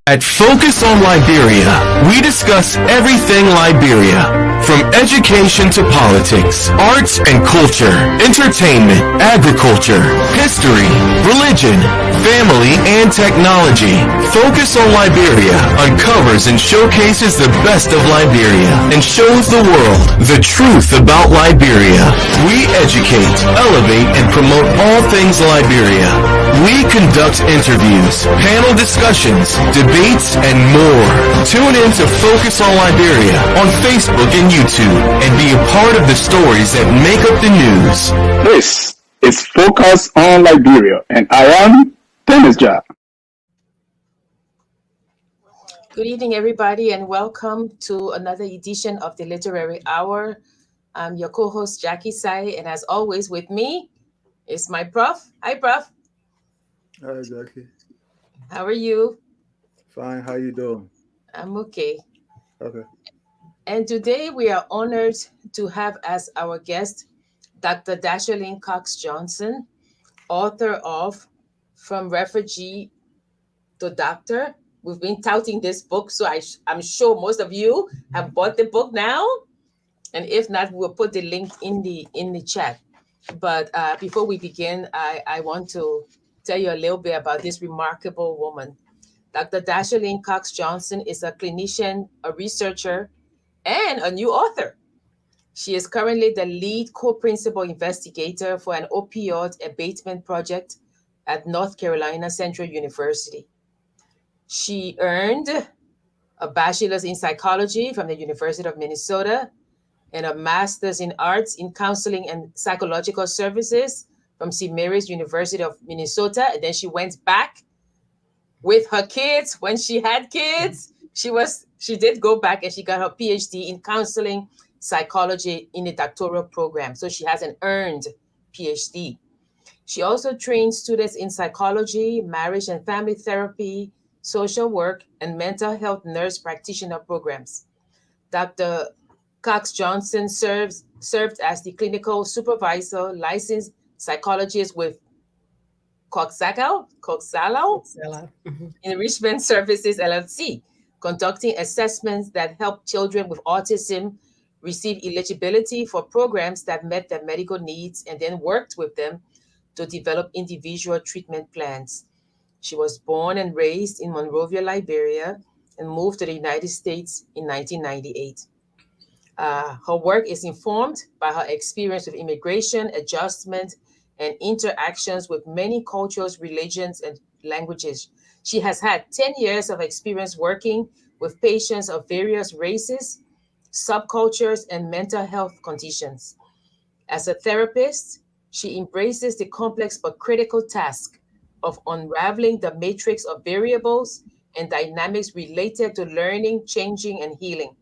At Focus on Liberia, we discuss everything Liberia, from education to politics, arts and culture, entertainment, agriculture, history, religion, family, and technology. Focus on Liberia uncovers and showcases the best of Liberia and shows the world the truth about Liberia. We educate, elevate, and promote all things Liberia. We conduct interviews, panel discussions, debates, and more. Tune in to Focus on Liberia on Facebook and YouTube and be a part of the stories that make up the news. This is Focus on Liberia, and I am Dennis Ja. Good evening, everybody, and welcome to another edition of the Literary Hour. I'm your co-host, Jackie Sayegh, and as always with me is my prof. Hi, prof. Hi, Jackie. How are you? Fine. How you doing? I'm okay. Okay. And today we are honored to have as our guest Dr. Dasherline Cox Johnson, author of From Refugee to Doctor. We've been touting this book, so I'm sure most of you have bought the book now. And if not, we'll put the link in the chat. But before we begin, I want to tell you a little bit about this remarkable woman. Dr. Dasherline Cox Johnson is a clinician, a researcher, and a new author. She is currently the lead co-principal investigator for an opioid abatement project at North Carolina Central University. She earned a bachelor's in psychology from the University of Minnesota and a master's in arts in counseling and psychological services from St. Mary's University of Minnesota. And then she went back with her kids when she had kids. She did go back and she got her PhD in counseling psychology in the doctoral program. So she has an earned PhD. She also trains students in psychology, marriage and family therapy, social work, and mental health nurse practitioner programs. Dr. Cox Johnson served as the clinical supervisor, licensed psychologist with Coxsacco Enrichment Services LLC, conducting assessments that help children with autism receive eligibility for programs that met their medical needs, and then worked with them to develop individual treatment plans. She was born and raised in Monrovia, Liberia, and moved to the United States in 1998. Her work is informed by her experience with immigration, adjustment, and interactions with many cultures, religions, and languages. She has had 10 years of experience working with patients of various races, subcultures, and mental health conditions. As a therapist, she embraces the complex but critical task of unraveling the matrix of variables and dynamics related to learning, changing, and healing.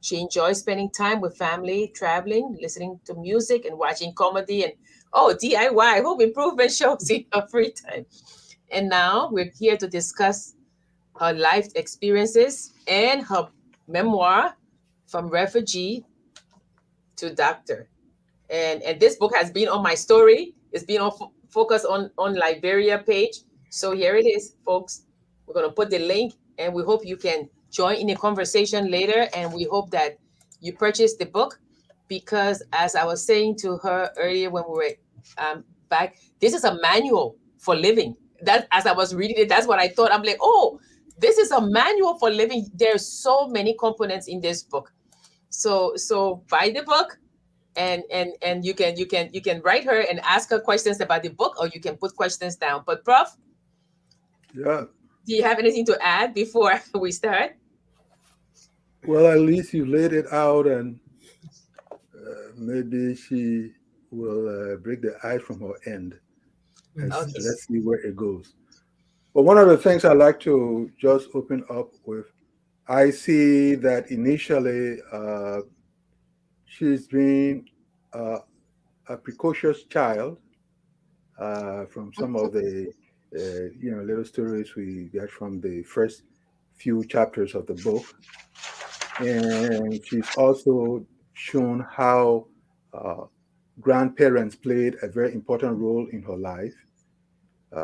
She enjoys spending time with family, traveling, listening to music, and watching comedy and DIY, home improvement shows in her free time. And now we're here to discuss her life experiences and her memoir, From Refugee to Doctor. And this book has been on my story. It's been on Focus on Liberia page. So here it is, folks. We're going to put the link, and we hope you can join in the conversation later. And we hope that you purchase the book, because as I was saying to her earlier when we were back, this is a manual for living. That, as I was reading it, that's what I thought. I'm like, oh, this is a manual for living. There's so many components in this book. So buy the book, and you can write her and ask her questions about the book, or you can put questions down. But Prof, Yeah. do you have anything to add before we start? Well, at least you laid it out, and maybe she will break the ice from her end. Let's see where it goes. But one of the things I like to just open up with, I see that initially she's been a precocious child from some of the little stories we get from the first few chapters of the book. And she's also shown how grandparents played a very important role in her life.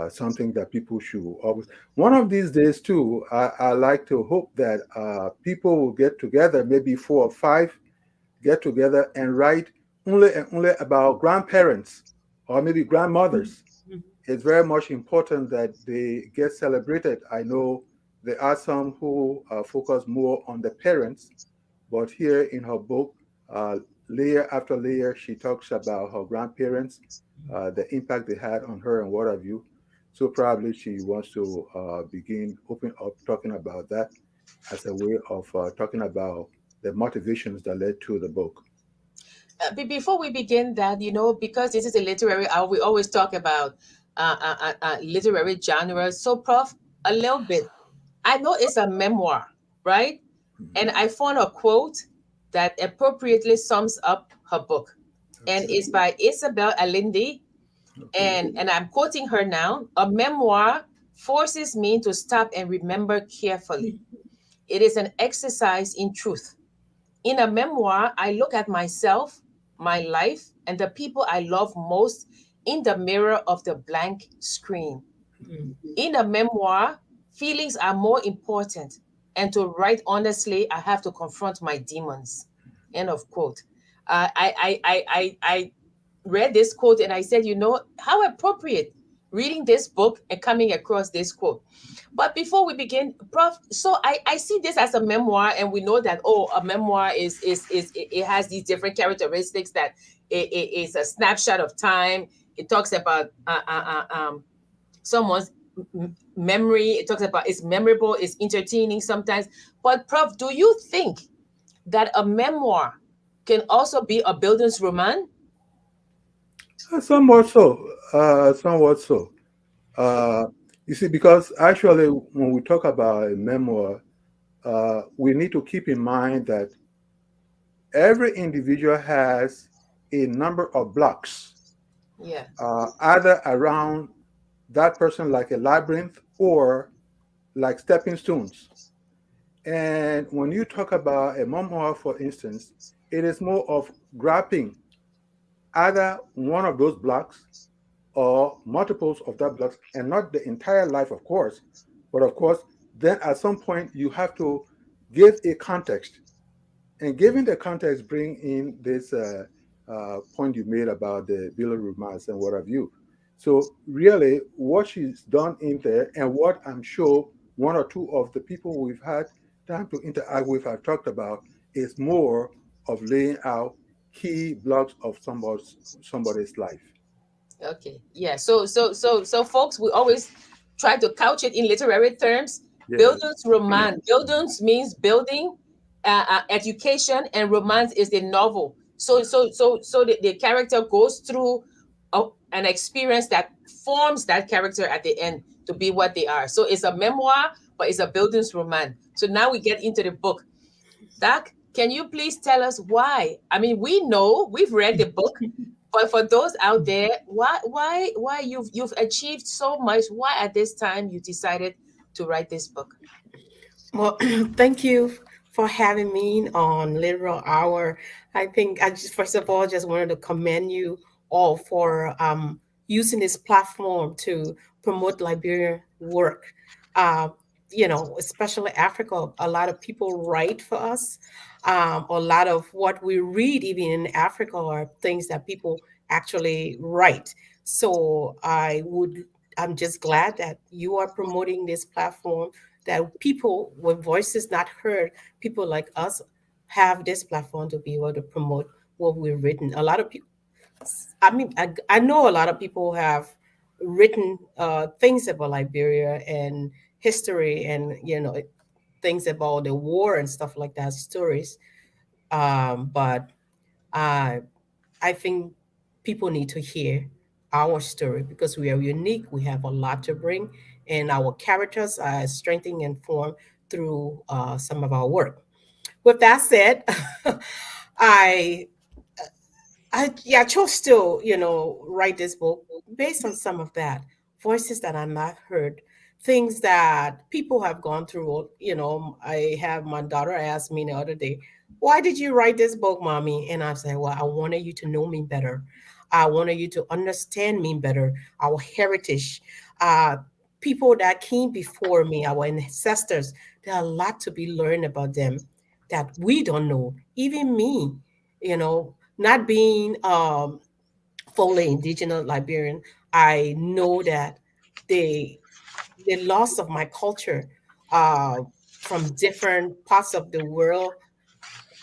something that people should always. One of these days, too, I like to hope that people will get together, maybe 4 or 5, get together and write only and only about grandparents or maybe grandmothers. It's very much important that they get celebrated. I know there are some who focus more on the parents, but here in her book, uh, layer after layer, she talks about her grandparents, the impact they had on her, and what have you. So probably she wants to begin open up talking about that as a way of talking about the motivations that led to the book. Before we begin that, because this is a literary hour, we always talk about literary genres. So, Prof, a little bit. I know it's a memoir, right? And I found a quote that appropriately sums up her book. And Okay. it's by Isabel Allende. Okay. And I'm quoting her now. A memoir forces me to stop and remember carefully. It is an exercise in truth. In a memoir, I look at myself, my life, and the people I love most in the mirror of the blank screen. In a memoir, feelings are more important. And to write honestly, I have to confront my demons. End of quote. I read this quote and I said, how appropriate reading this book and coming across this quote. But before we begin, Prof, so I see this as a memoir, and we know that a memoir is it has these different characteristics that it is a snapshot of time. It talks about someone's memory. It talks about it's memorable, it's entertaining sometimes. But Prof, do you think that a memoir can also be a Bildungsroman? Somewhat so. Somewhat so. Uh, you see, because actually, when we talk about a memoir, we need to keep in mind that every individual has a number of blocks, Yeah. either around that person like a labyrinth or like stepping stones. And when you talk about a memoir, for instance, it is more of grabbing either one of those blocks or multiples of that blocks, and not the entire life, of course. But of course, then at some point you have to give a context, and giving the context, bring in this point you made about the Bill of Romance and what have you. So really, what she's done in there, and what I'm sure one or two of the people we've had time to interact with have talked about, is more of laying out key blocks of somebody's life. Okay. Yeah. So folks, we always try to couch it in literary terms. Yes. Bildungsroman. Bildungs means building, education, and romance is the novel. So the character goes through an experience that forms that character at the end to be what they are. So it's a memoir, but it's a Bildungsroman. So now we get into the book. Doc, can you please tell us why? I mean, we know we've read the book, but for those out there, why you've achieved so much? Why at this time you decided to write this book? Well, thank you for having me on Literal Hour. I think I just, first of all, just wanted to commend you all for using this platform to promote Liberian work. Uh, especially Africa, a lot of people write for us. A lot of what we read, even in Africa, are things that people actually write. So I'm just glad that you are promoting this platform, that people with voices not heard, people like us, have this platform to be able to promote what we've written. A lot of people, I know a lot of people have written things about Liberia and history, and things about the war and stuff like that, stories. But I I think people need to hear our story because we are unique. We have a lot to bring, and our characters are strengthened and formed through some of our work. With that said, I I chose to write this book based on some of that, voices that I not heard, things that people have gone through. I have my daughter ask me the other day, "Why did you write this book, mommy?" And I said, "Well, I wanted you to know me better. I wanted you to understand me better, our heritage, uh, people that came before me, our ancestors. There are a lot to be learned about them that we don't know. Even me, not being fully indigenous Liberian, I know that the the loss of my culture uh, from different parts of the world,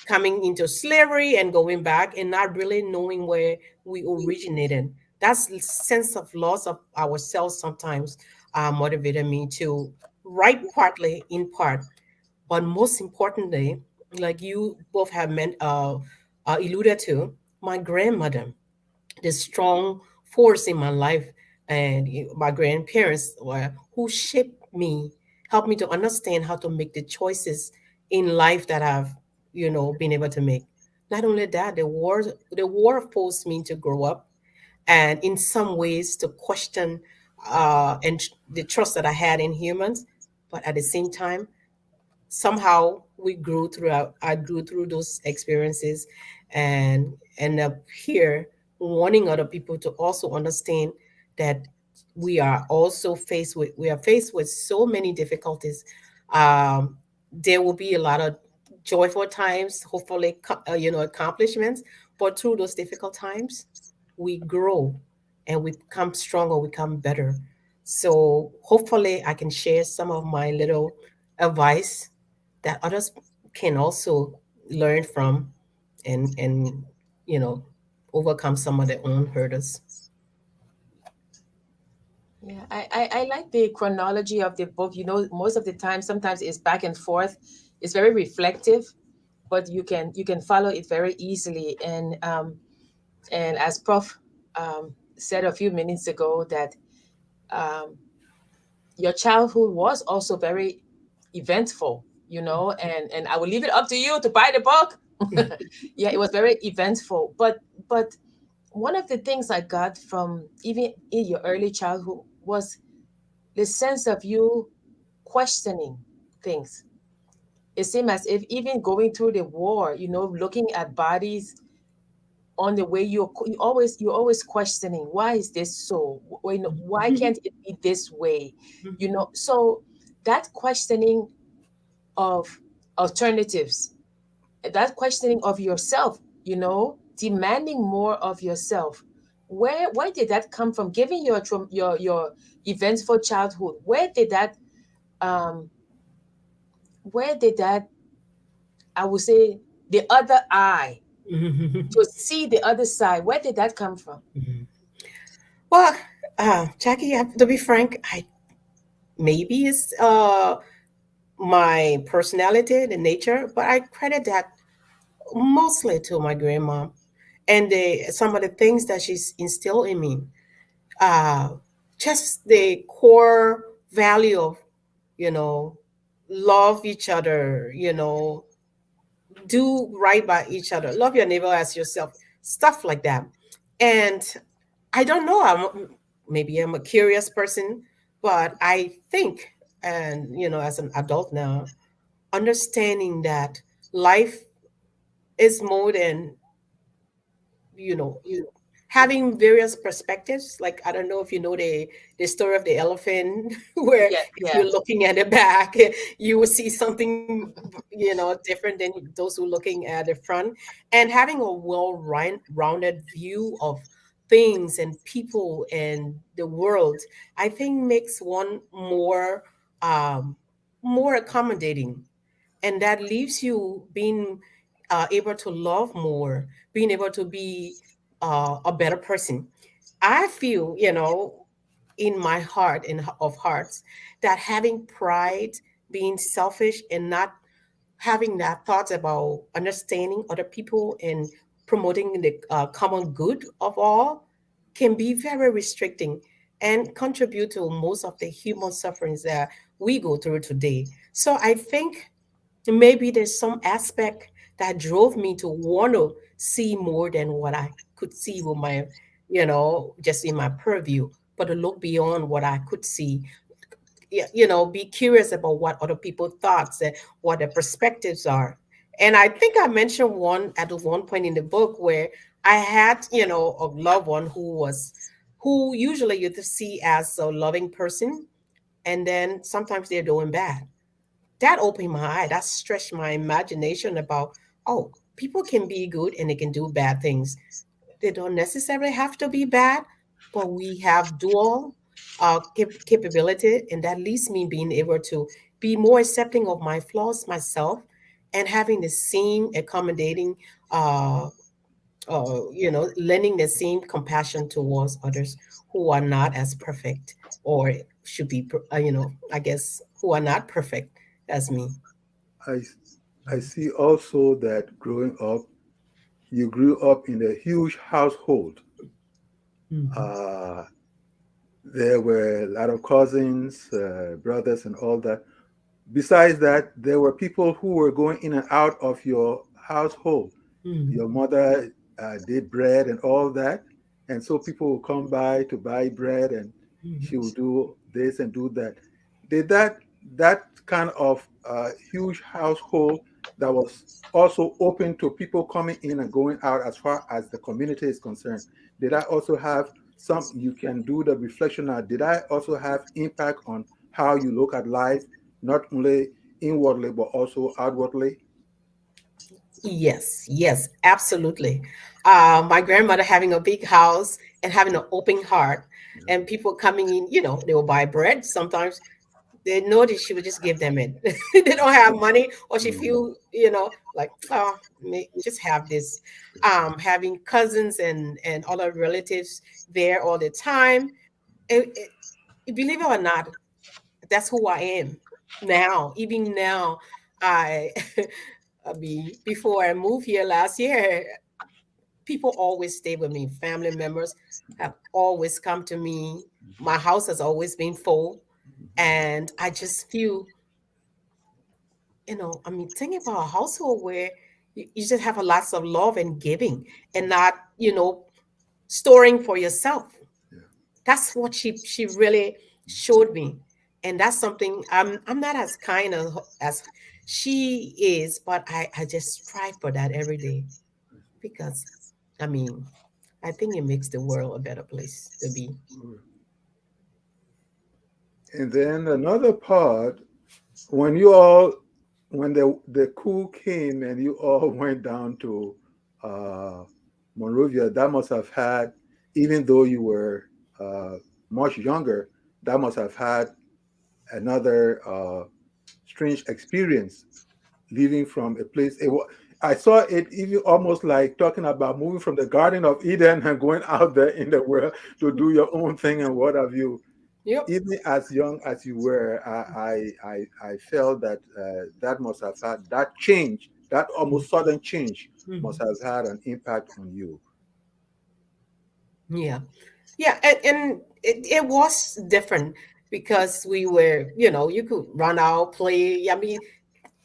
coming into slavery and going back and not really knowing where we originated. That's the sense of loss of ourselves sometimes motivated me to write partly in part, but most importantly, like you both have alluded to, my grandmother, the strong force in my life, and my grandparents were who shaped me, helped me to understand how to make the choices in life that I've been able to make. Not only that, the war forced me to grow up, and in some ways to question the trust that I had in humans, but at the same time somehow we grew throughout I grew through those experiences and end up here wanting other people to also understand that we are faced with so many difficulties. There will be a lot of joyful times, hopefully accomplishments, but through those difficult times we grow and we become stronger, we become better. So hopefully I can share some of my little advice that others can also learn from, and you know overcome some of their own hurdles. Yeah, I like the chronology of the book. Most of the time, sometimes it's back and forth. It's very reflective, but you can follow it very easily. And as Prof said a few minutes ago, that um, your childhood was also very eventful. And I will leave it up to you to buy the book. Yeah, it was very eventful, but one of the things I got from even in your early childhood was the sense of you questioning things. It seemed as if even going through the war, looking at bodies on the way, you're always questioning, why is this so? Why can't it be this way? So that questioning of alternatives, that questioning of yourself, demanding more of yourself. Where did that come from? Given your eventful childhood, um where did that, I would say, the other eye, to see the other side, where did that come from? Well, Jackie, to be frank, I maybe it's my personality, the nature, but I credit that mostly to my grandma and some of the things that she's instilled in me. Uh, just the core value of, you know, love each other, do right by each other, love your neighbor as yourself, stuff like that. And I don't know, maybe I'm a curious person, but I think, and as an adult now, understanding that life is more than you know having various perspectives. Like, I don't know if you know the story of the elephant where Yeah, if yeah. you're looking at the back you will see something different than those who are looking at the front. And having a rounded view of things and people and the world, I think makes one um more accommodating, and that leaves you being able to love more, being able to be a better person. I feel, in my heart, of hearts, that having pride, being selfish, and not having that thought about understanding other people and promoting the common good of all can be very restricting and contribute to most of the human sufferings that we go through today. So I think maybe there's some aspect that drove me to want to see more than what I could see with my, just in my purview, but to look beyond what I could see. Be curious about what other people thoughts and what their perspectives are. And I think I mentioned one at one point in the book where I had, a loved one who usually you see as a loving person, and then sometimes they're doing bad. That opened my eye. That stretched my imagination about, oh, people can be good and they can do bad things. They don't necessarily have to be bad, but we have dual capability, and that leads me being able to be more accepting of my flaws myself, and having the same accommodating, uh, lending the same compassion towards others who are not as perfect, or should be, I guess, who are not perfect as me. I I see also that growing up, you grew up in a huge household. Mhm. Uh, there were a lot of cousins, brothers, and all that. Besides that, there were people who were going in and out of your household. Your Mhm. mother did bread and all that, and so people would come by to buy bread, and she Mhm. would do this and do that. Did that kind of huge household that was also open to people coming in and going out as far as the community is concerned? Did I also have some? You can do the reflection now. Did I also have impact on how you look at life, not only inwardly but also outwardly? Yes, yes, absolutely. My grandmother having a big house and having an open heart, and people coming in, they will buy bread. Sometimes they notice she would just give them it. They don't have money, or she Mhm. feel, like, oh, just have this. Having cousins and other relatives there all the time. Believe it or not, that's who I am now. Even now, I, I mean, before I moved here last year, people always stay with me. Family members have always come to me. My house has always been full, and I just feel, I mean, thinking about a household where you just have a lots of love and giving, and not, storing for yourself. Yeah. That's what she really showed me, and that's something I'm not as kind of as she is, but I just strive for that every day, because I mean, I think it makes the world a better place to be. And then another part, when you all, when the coup came and you all went down to uh, Monrovia, that must have had, even though you were uh, much younger, that must have had another strange experience leaving from a place. I saw it even almost like talking about moving from the Garden of Eden and going out there in the world to do your own thing and what have you. Yep. Even as young as you were, I felt that that must have had that change, that almost sudden change, must Mhm. have had an impact on you. Yeah. Yeah, and it was different because we were, you could run out, play. I mean,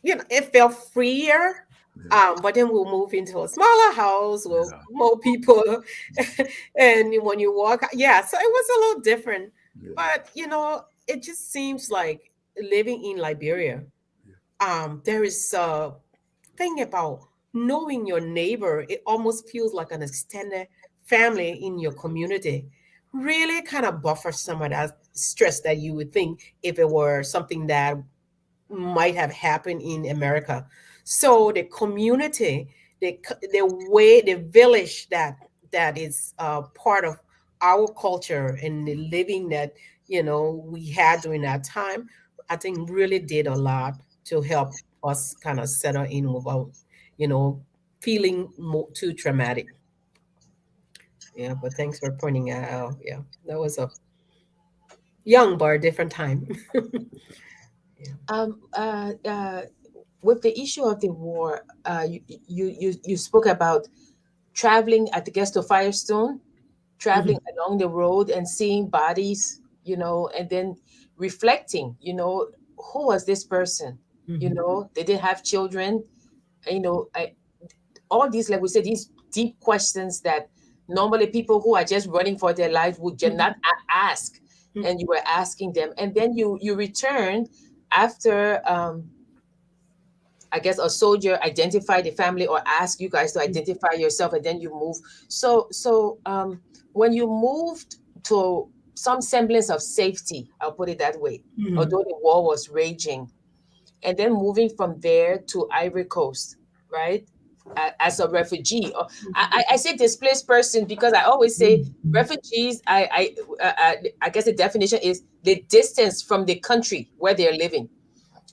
it felt freer. Yeah, But then we'll move into a smaller house with yeah, more people. And when you walk, yeah, so it was a little different. yeah, But it just seems like living in Liberia, there is a thing about knowing your neighbor. It almost feels like an extended family in your community. Really kind of buffers some of that stress that you would think if it were something that might have happened in America. So the community, the way, the village that is part of our culture and the living that we had during that time, I think really did a lot to help us kind of settle in without, you know, feeling too traumatic. Yeah, but thanks for pointing that out. Yeah, that was a young but a different time. Yeah. Um, uh, uh, with the issue of the war, you spoke about traveling, I guess, to Firestone, traveling Mhm. along the road and seeing bodies, and then reflecting, who was this person? Mhm. They didn't have children. All these, like we said, these deep questions that normally people who are just running for their lives would just not Mhm. ask, and you were asking them, and then you return after I guess a soldier identify the family or ask you guys to identify yourself, and then you move. So when you moved to some semblance of safety, I'll put it that way, although the war was raging, and then moving from there to Ivory Coast, right? As a refugee, or I say displaced person because I always say refugees. I guess the definition is the distance from the country where they're living.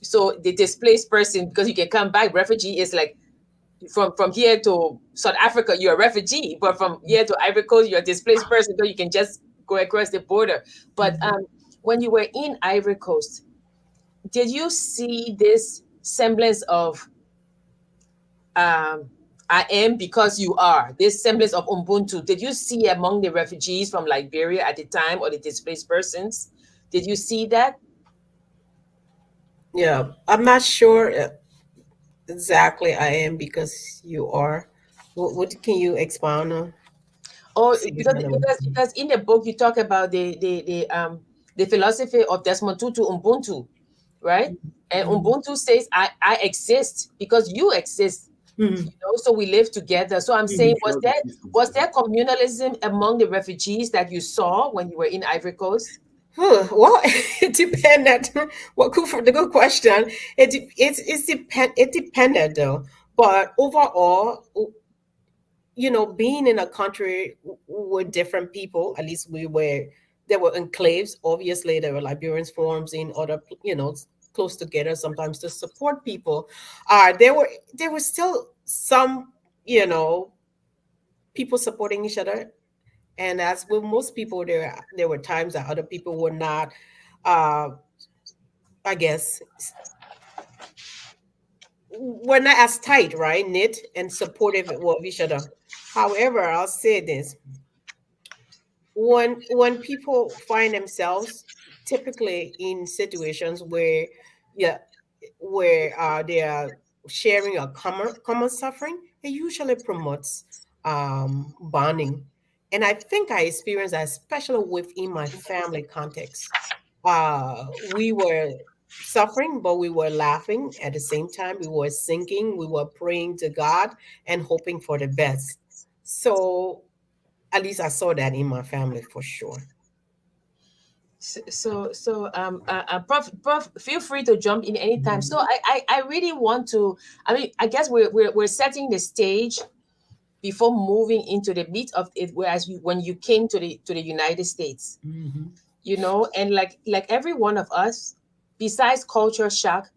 So the displaced person, because you can come back, refugee is like from here to South Africa, you're a refugee, but from here to Ivory Coast, you're a displaced person, so you can just go across the border. But when you were in Ivory Coast, did you see this semblance of I am because you are, this semblance of Ubuntu? Did you see among the refugees from Liberia at the time, or the displaced persons? Did you see that? Yeah, I'm not sure exactly. I am because you are. What can you expound on? Oh, See if because I know. because in the book you talk about the philosophy of Desmond Tutu, Ubuntu, right? And Ubuntu says, I exist because you exist. Mhm. So we live together. So I'm saying, Mutual existence. was there communalism among the refugees that you saw when you were in Ivory Coast? Well, it depended. Well, the good question. It depended though. But overall, being in a country with different people, at least there were enclaves. Obviously, there were Liberians forums in other, close together sometimes to support people. There were still some, you know, people supporting each other. And as with most people, there were times that other people were not, uh, I guess, were not as tight, right, knit and supportive of each other. However, I'll say this: when people find themselves typically in situations where, yeah, where they are sharing a common suffering, it usually promotes bonding. And I think I experienced that, especially within my family context. We were suffering, but we were laughing at the same time. We were singing, we were praying to God and hoping for the best. So at least I saw that in my family for sure. Prof, feel free to jump in anytime. So I really want to. I mean, I guess we're setting the stage before moving into the meat of it. Whereas when you came to the United States, and like every one of us, besides culture shock,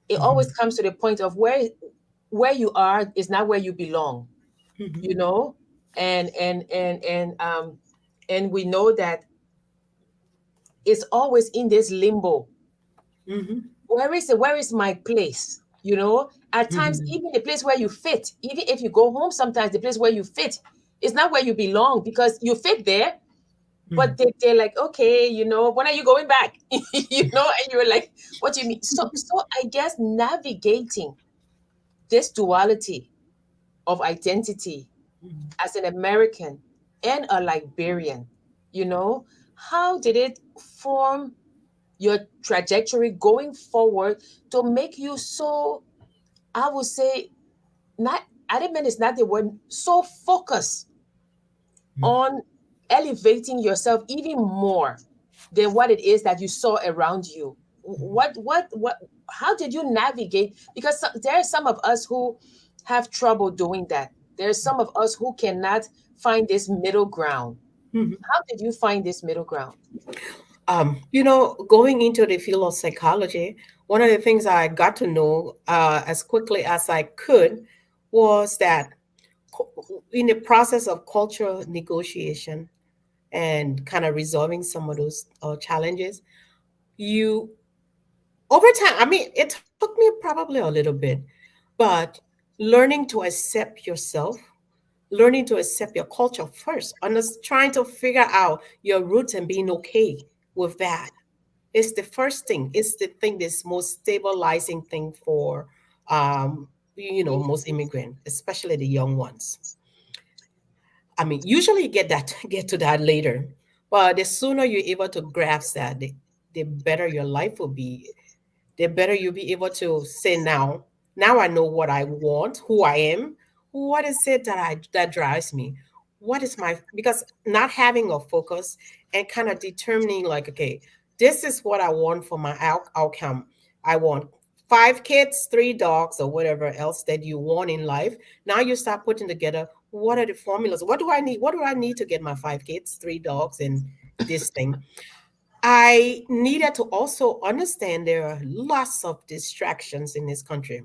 it always comes to the point of where you are is not where you belong. You know, and we know that it's always in this limbo. Hmm. Where is my place? At times, Hmm. even the place where you fit, even if you go home, sometimes the place where you fit is not where you belong, because you fit there, but they're like, okay, when are you going back? And you're like, what do you mean? So I guess navigating this duality of identity as an American and a Liberian, you know, how did it form your trajectory going forward to make you so, I would say, not adamant is not the word, so focused on elevating yourself even more than what it is that you saw around you? What how did you navigate? Because there are some of us who have trouble doing that. There's some of us who cannot find this middle ground. How did you find this middle ground? Going into the field of psychology, one of the things I got to know as quickly as I could was that in the process of cultural negotiation and kind of resolving some of those challenges, you over time, I mean, it took me probably a little bit, but learning to accept yourself, learning to accept your culture first, and trying to figure out your roots and being okay with that. It's the first thing. It's the thing that's most stabilizing thing for, most immigrant, especially the young ones. I mean, usually you get to that later, but the sooner you're able to grasp that, the better your life will be. The better you'll be able to say now, Now I know what I want, who I am, what is it that drives me, what is my, because not having a focus and kind of determining like, okay, this is what I want for my outcome. I want 5 kids, 3 dogs, or whatever else that you want in life. Now you start putting together, what are the formulas, what do I need, what do I need to get my 5 kids, 3 dogs, and this thing. I needed to also understand there are lots of distractions in this country.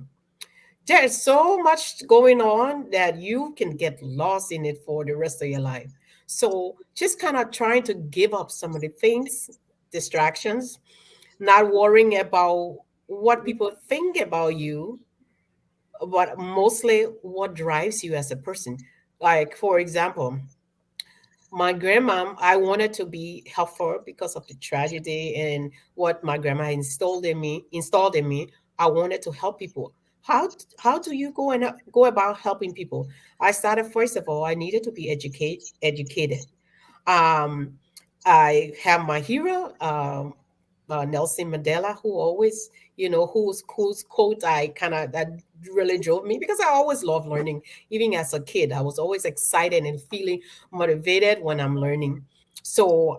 There's so much going on that you can get lost in it for the rest of your life. So just kind of trying to give up some of the things, distractions, not worrying about what people think about you, but mostly what drives you as a person. Like, for example, my grandma, I wanted to be helpful because of the tragedy and what my grandma installed in me. I wanted to help people. How do you go about helping people? I started, first of all, I needed to be educated. um, I have my hero, Nelson Mandela, who always, whose quote I kind of, that really drove me, because I always love learning. Even as a kid, I was always excited and feeling motivated when I'm learning. So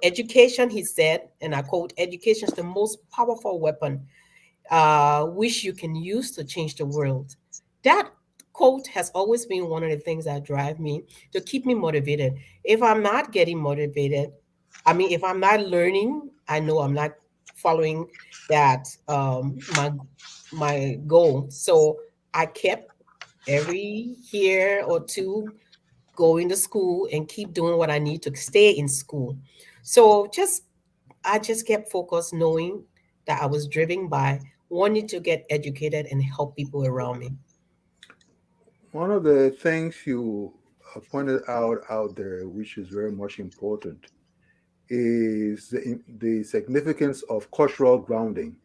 education, he said, and I quote, education is the most powerful weapon which you can use to change the world. That quote has always been one of the things that drive me to keep me motivated. If I'm not getting motivated, I mean, if I'm not learning, I know I'm not following that my goal. So I kept every year or two going to school and keep doing what I need to stay in school. So I just kept focused, knowing that I was driven by wanting to get educated and help people around me. One of the things you pointed out there, which is very much important, is the significance of cultural grounding.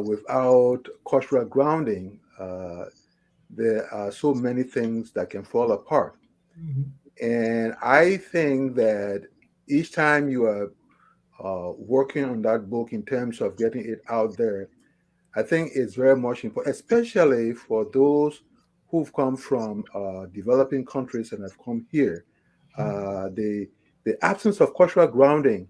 Without cultural grounding, there are so many things that can fall apart. Mhm. And I think that each time you are working on that book in terms of getting it out there, I think it's very much important, especially for those who've come from developing countries and have come here. The absence of cultural grounding,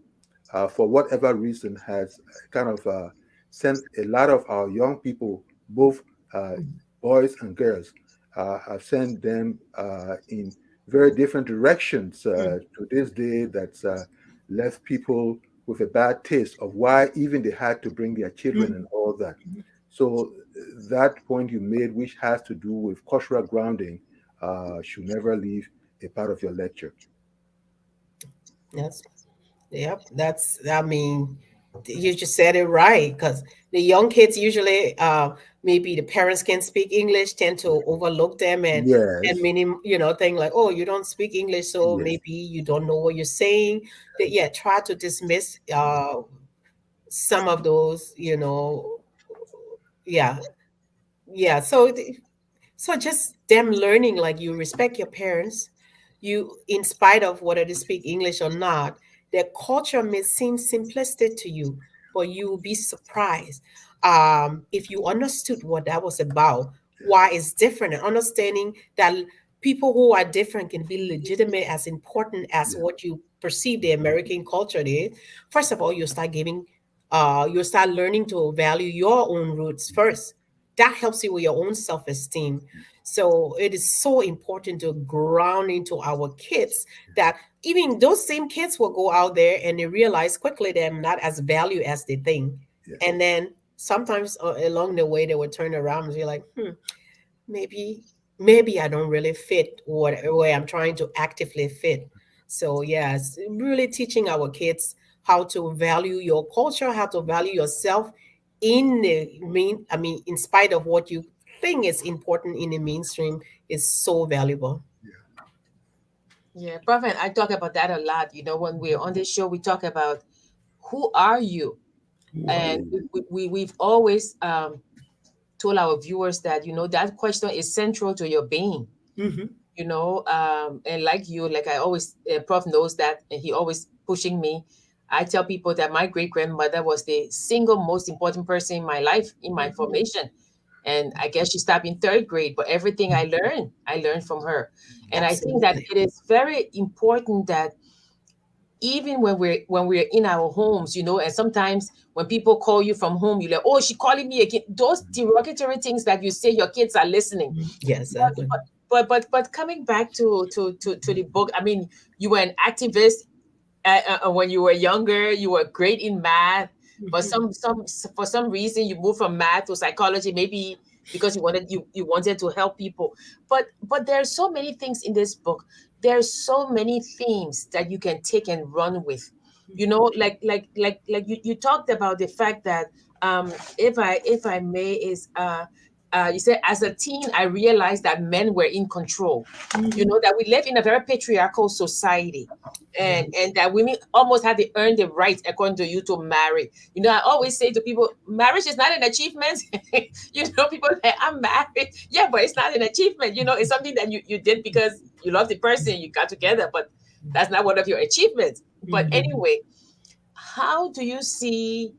for whatever reason, has kind of sent a lot of our young people, both uh, boys and girls, have sent them in very different directions to this day. That's left people with a bad taste of why even they had to bring their children and all that. So that point you made, which has to do with cultural grounding, should never leave a part of your lecture. Yes. Yep. I mean, you just said it right, because the young kids usually, maybe the parents can speak English, tend to overlook them, and Yes, meaning, think like, oh, you don't speak English, so yes, maybe you don't know what you're saying. That, yeah, try to dismiss some of those, yeah, yeah. So just them learning, like, you respect your parents, you, in spite of whether they speak English or not, their culture may seem simplistic to you, but you will be surprised if you understood what that was about, why it's different, and understanding that people who are different can be legitimate, as important as yes, what you perceive the American culture is. First of all, you start learning to value your own roots first. That helps you with your own self-esteem. So it is so important to ground into our kids, that even those same kids will go out there and they realize quickly they're not as valued as they think. yes. And then sometimes along the way they will turn around and be like, maybe maybe I don't really fit what where I'm trying to actively fit. So yes, really teaching our kids how to value your culture, how to value yourself in the in spite of what you think is important in the mainstream, is so valuable. Yeah, Prophet, I talk about that a lot. When we're on this show, we talk about who are you? Who are And you? we've always told our viewers that, that question is central to your being. Hmm. And like you, like I always, Prof knows that, and he always pushing me. I tell people that my great grandmother was the single most important person in my life, in my formation. And I guess she stopped in third grade, but everything I learned from her. And I think that Absolutely. it is very important that even when we're in our homes, and sometimes when people call you from home, you're like, oh, she calling me again. Those derogatory things that you say, your kids are listening. Yes, But exactly. but coming back to the book, I mean, you were an activist when you were younger. You were great in math, but some for some reason you moved from math to psychology, maybe because you wanted to help people. But there are so many things in this book. There are so many themes that you can take and run with. Like you talked about the fact that if I may is you said, as a teen I realized that men were in control. That we live in a very patriarchal society, and that women almost had to earn the right, according to you, to marry. I always say to people, marriage is not an achievement. People say, I'm married. Yeah, but it's not an achievement. It's something that you did because you love the person, you got together, but that's not one of your achievements. But anyway, how do you see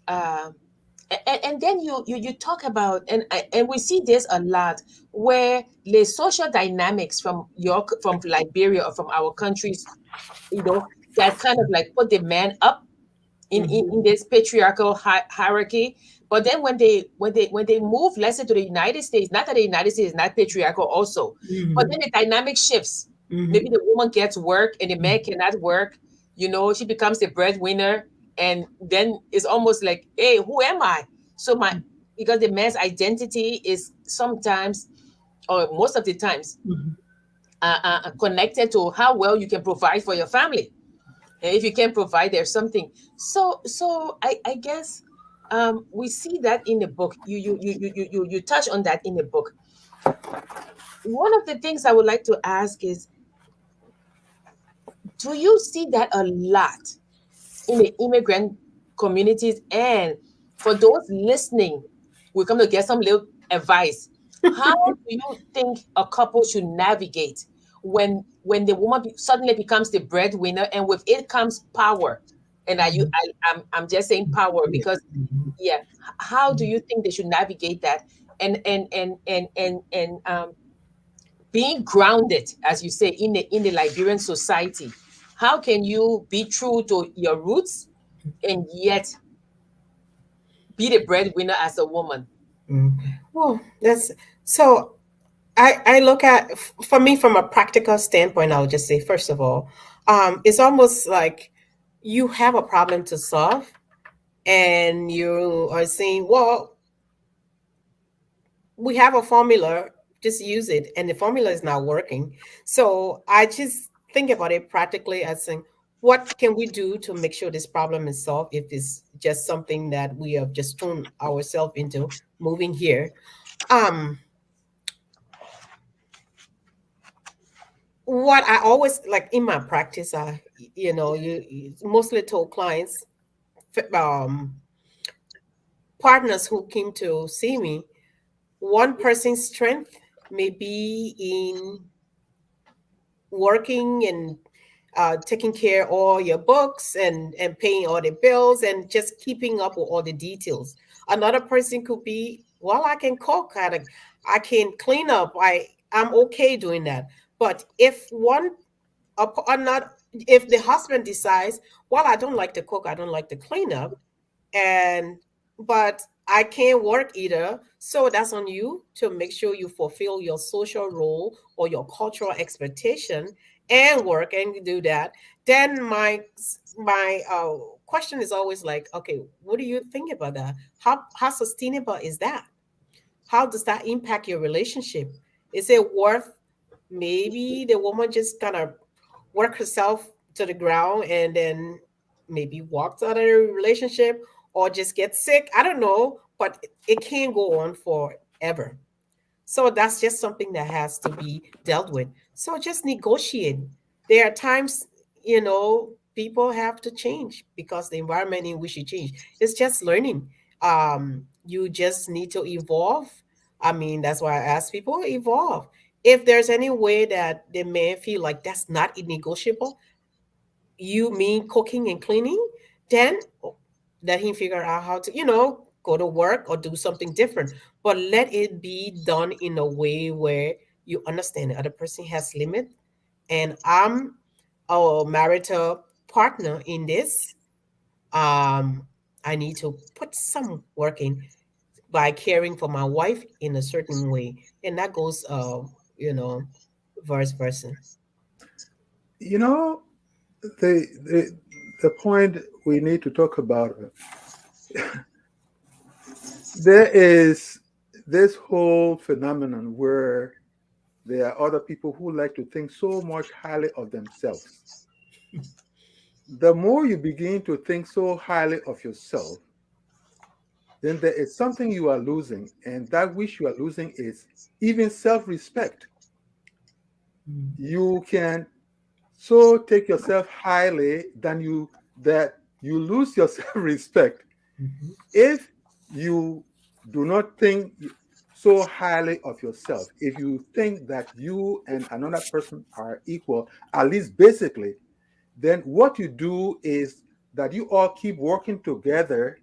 uh, and then you talk about, and we see this a lot, where the social dynamics from Liberia or from our countries, that kind of like put the man up in this patriarchal hierarchy. But then when they move, let's say, to the United States, not that the United States is not patriarchal also, but then the dynamic shifts. Maybe the woman gets work and the man cannot work. She becomes the breadwinner, and then it's almost like, hey, who am I? So my Because the man's identity is sometimes, or most of the times, connected to how well you can provide for your family. And if you can provide, there's something. So I guess we see that in the book. You touch on that in the book. One of the things I would like to ask is, do you see that a lot in the immigrant communities? And for those listening, we're going to get some little advice. How do you think a couple should navigate when the woman suddenly becomes the breadwinner, and with it comes power? And I'm just saying power Yeah. because, yeah. How do you think they should navigate that? And being grounded, as you say, in the Liberian society. How can you be true to your roots and yet be the breadwinner as a woman? Mm. Well, that's so. I look at, for me, from a practical standpoint, I would just say, first of all, it's almost like you have a problem to solve, and you are saying, well, we have a formula, just use it, and the formula is not working. So I just think about it practically as saying, what can we do to make sure this problem is solved, if it's just something that we have just thrown ourselves into moving here. um what I always like in my practice, you mostly told clients, um partners who came to see me, one person's strength may be in working and taking care of all your books and paying all the bills and just keeping up with all the details. Another person could be, well, I can cook, I can clean up, I'm okay doing that. But if one or not, if the husband decides, well, I don't like to cook, I don't like to clean up, and but I can't work either. So that's on you to make sure you fulfill your social role or your cultural expectation and work and do that. Then my question is always like, okay, what do you think about that? How sustainable is that? How does that impact your relationship? Is it worth, maybe the woman just kind of work herself to the ground and then maybe walks out of the relationship or just gets sick? I don't know, but it can't go on forever. So that's just something that has to be dealt with. So just negotiate. There are times, people have to change because the environment in which you change. It's just learning. You just need to evolve. I mean, that's why I ask people, evolve. If there's any way that they may feel like that's not negotiable, you mean cooking and cleaning, then let him figure out how to, go to work or do something different. But let it be done in a way where you understand the other person has limit, and I'm a marital partner in this. Um, I need to put some work in by caring for my wife in a certain way, and that goes, you know, vice versa. You know, the the the point we need to talk about, there is this whole phenomenon where there are other people who like to think so much highly of themselves. The more you begin to think so highly of yourself, then there is something you are losing, and that which you are losing is even self-respect. You can so take yourself highly than you that you lose your self-respect Mhm. if you do not think so highly of yourself. If you think that you and another person are equal, at least basically, then what you do is that you all keep working together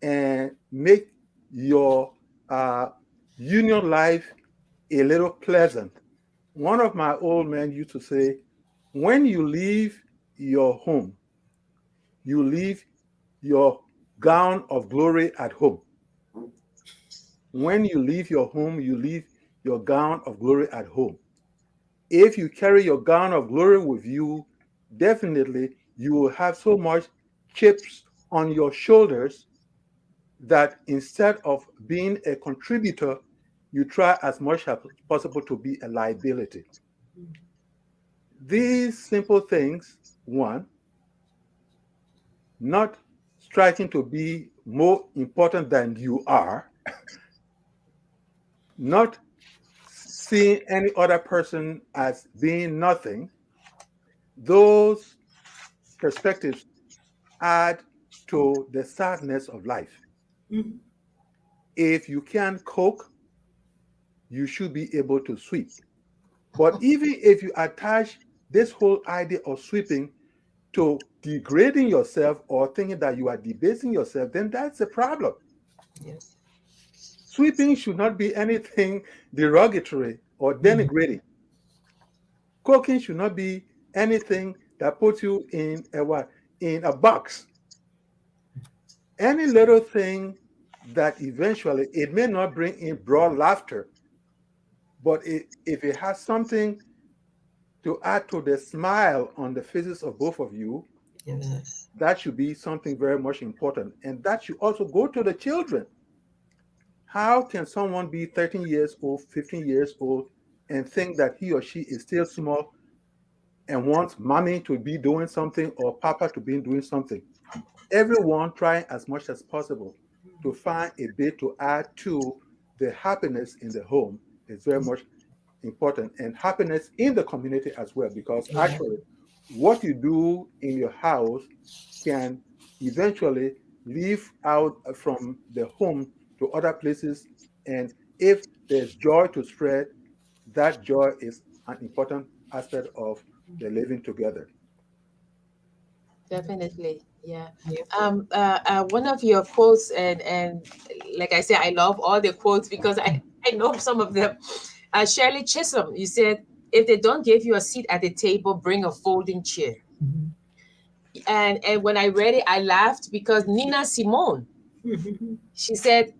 and make your uh, union life a little pleasant. One of my old men used to say, when you leave your home, you leave your gown of glory at home. When you leave your home, you leave your gown of glory at home. If you carry your gown of glory with you, definitely you will have so much chips on your shoulders that instead of being a contributor, you try as much as possible to be a liability. These simple things, one, not striking to be more important than you are, not seeing any other person as being nothing, those perspectives add to the sadness of life. Mhm. If you can cook, you should be able to sweep. But even if you attach this whole idea of sweeping to degrading yourself or thinking that you are debasing yourself, then that's a problem. Yes. Sweeping should not be anything derogatory or Mhm. denigrating. Cooking should not be anything that puts you in a what? In a box. Any little thing that eventually it may not bring in broad laughter, but if it has something to add to the smile on the faces of both of you, Yeah. that should be something very much important. And that should also go to the children. How can someone be 13 years old, 15 years old, and think that he or she is still small and wants mommy to be doing something or papa to be doing something? Everyone trying as much as possible to find a bit to add to the happiness in the home is very much important, and happiness in the community as well, because Yeah. actually what you do in your house can eventually leave out from the home to other places, and if there's joy to spread, that joy is an important aspect of the living together. Definitely, yeah. Yeah. One of your quotes, and like I said, I love all the quotes because I know some of them. Shirley Chisholm, you said, if they don't give you a seat at the table, bring a folding chair. Mhm. And when I read it, I laughed because Nina Simone, Mhm. she said,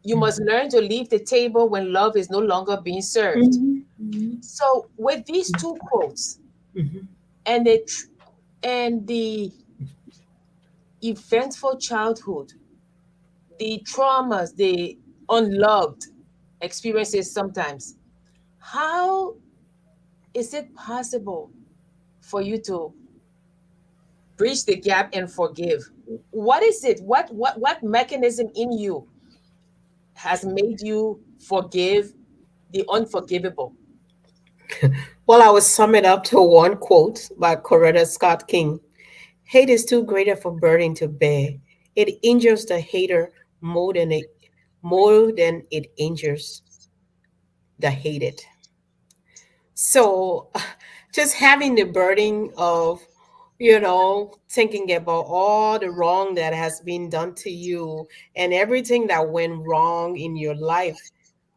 you must learn to leave the table when love is no longer being served. Mhm. Mhm. So with these two quotes Mhm. and the eventful childhood, the traumas, the unloved experiences sometimes, how is it possible for you to bridge the gap and forgive? What is it? What mechanism in you has made you forgive the unforgivable? Well, I would sum it up to one quote by Coretta Scott King. Hate is too great of a burden to bear. It injures the hater more than it injures the hated. So just having the burden of thinking about all the wrong that has been done to you and everything that went wrong in your life.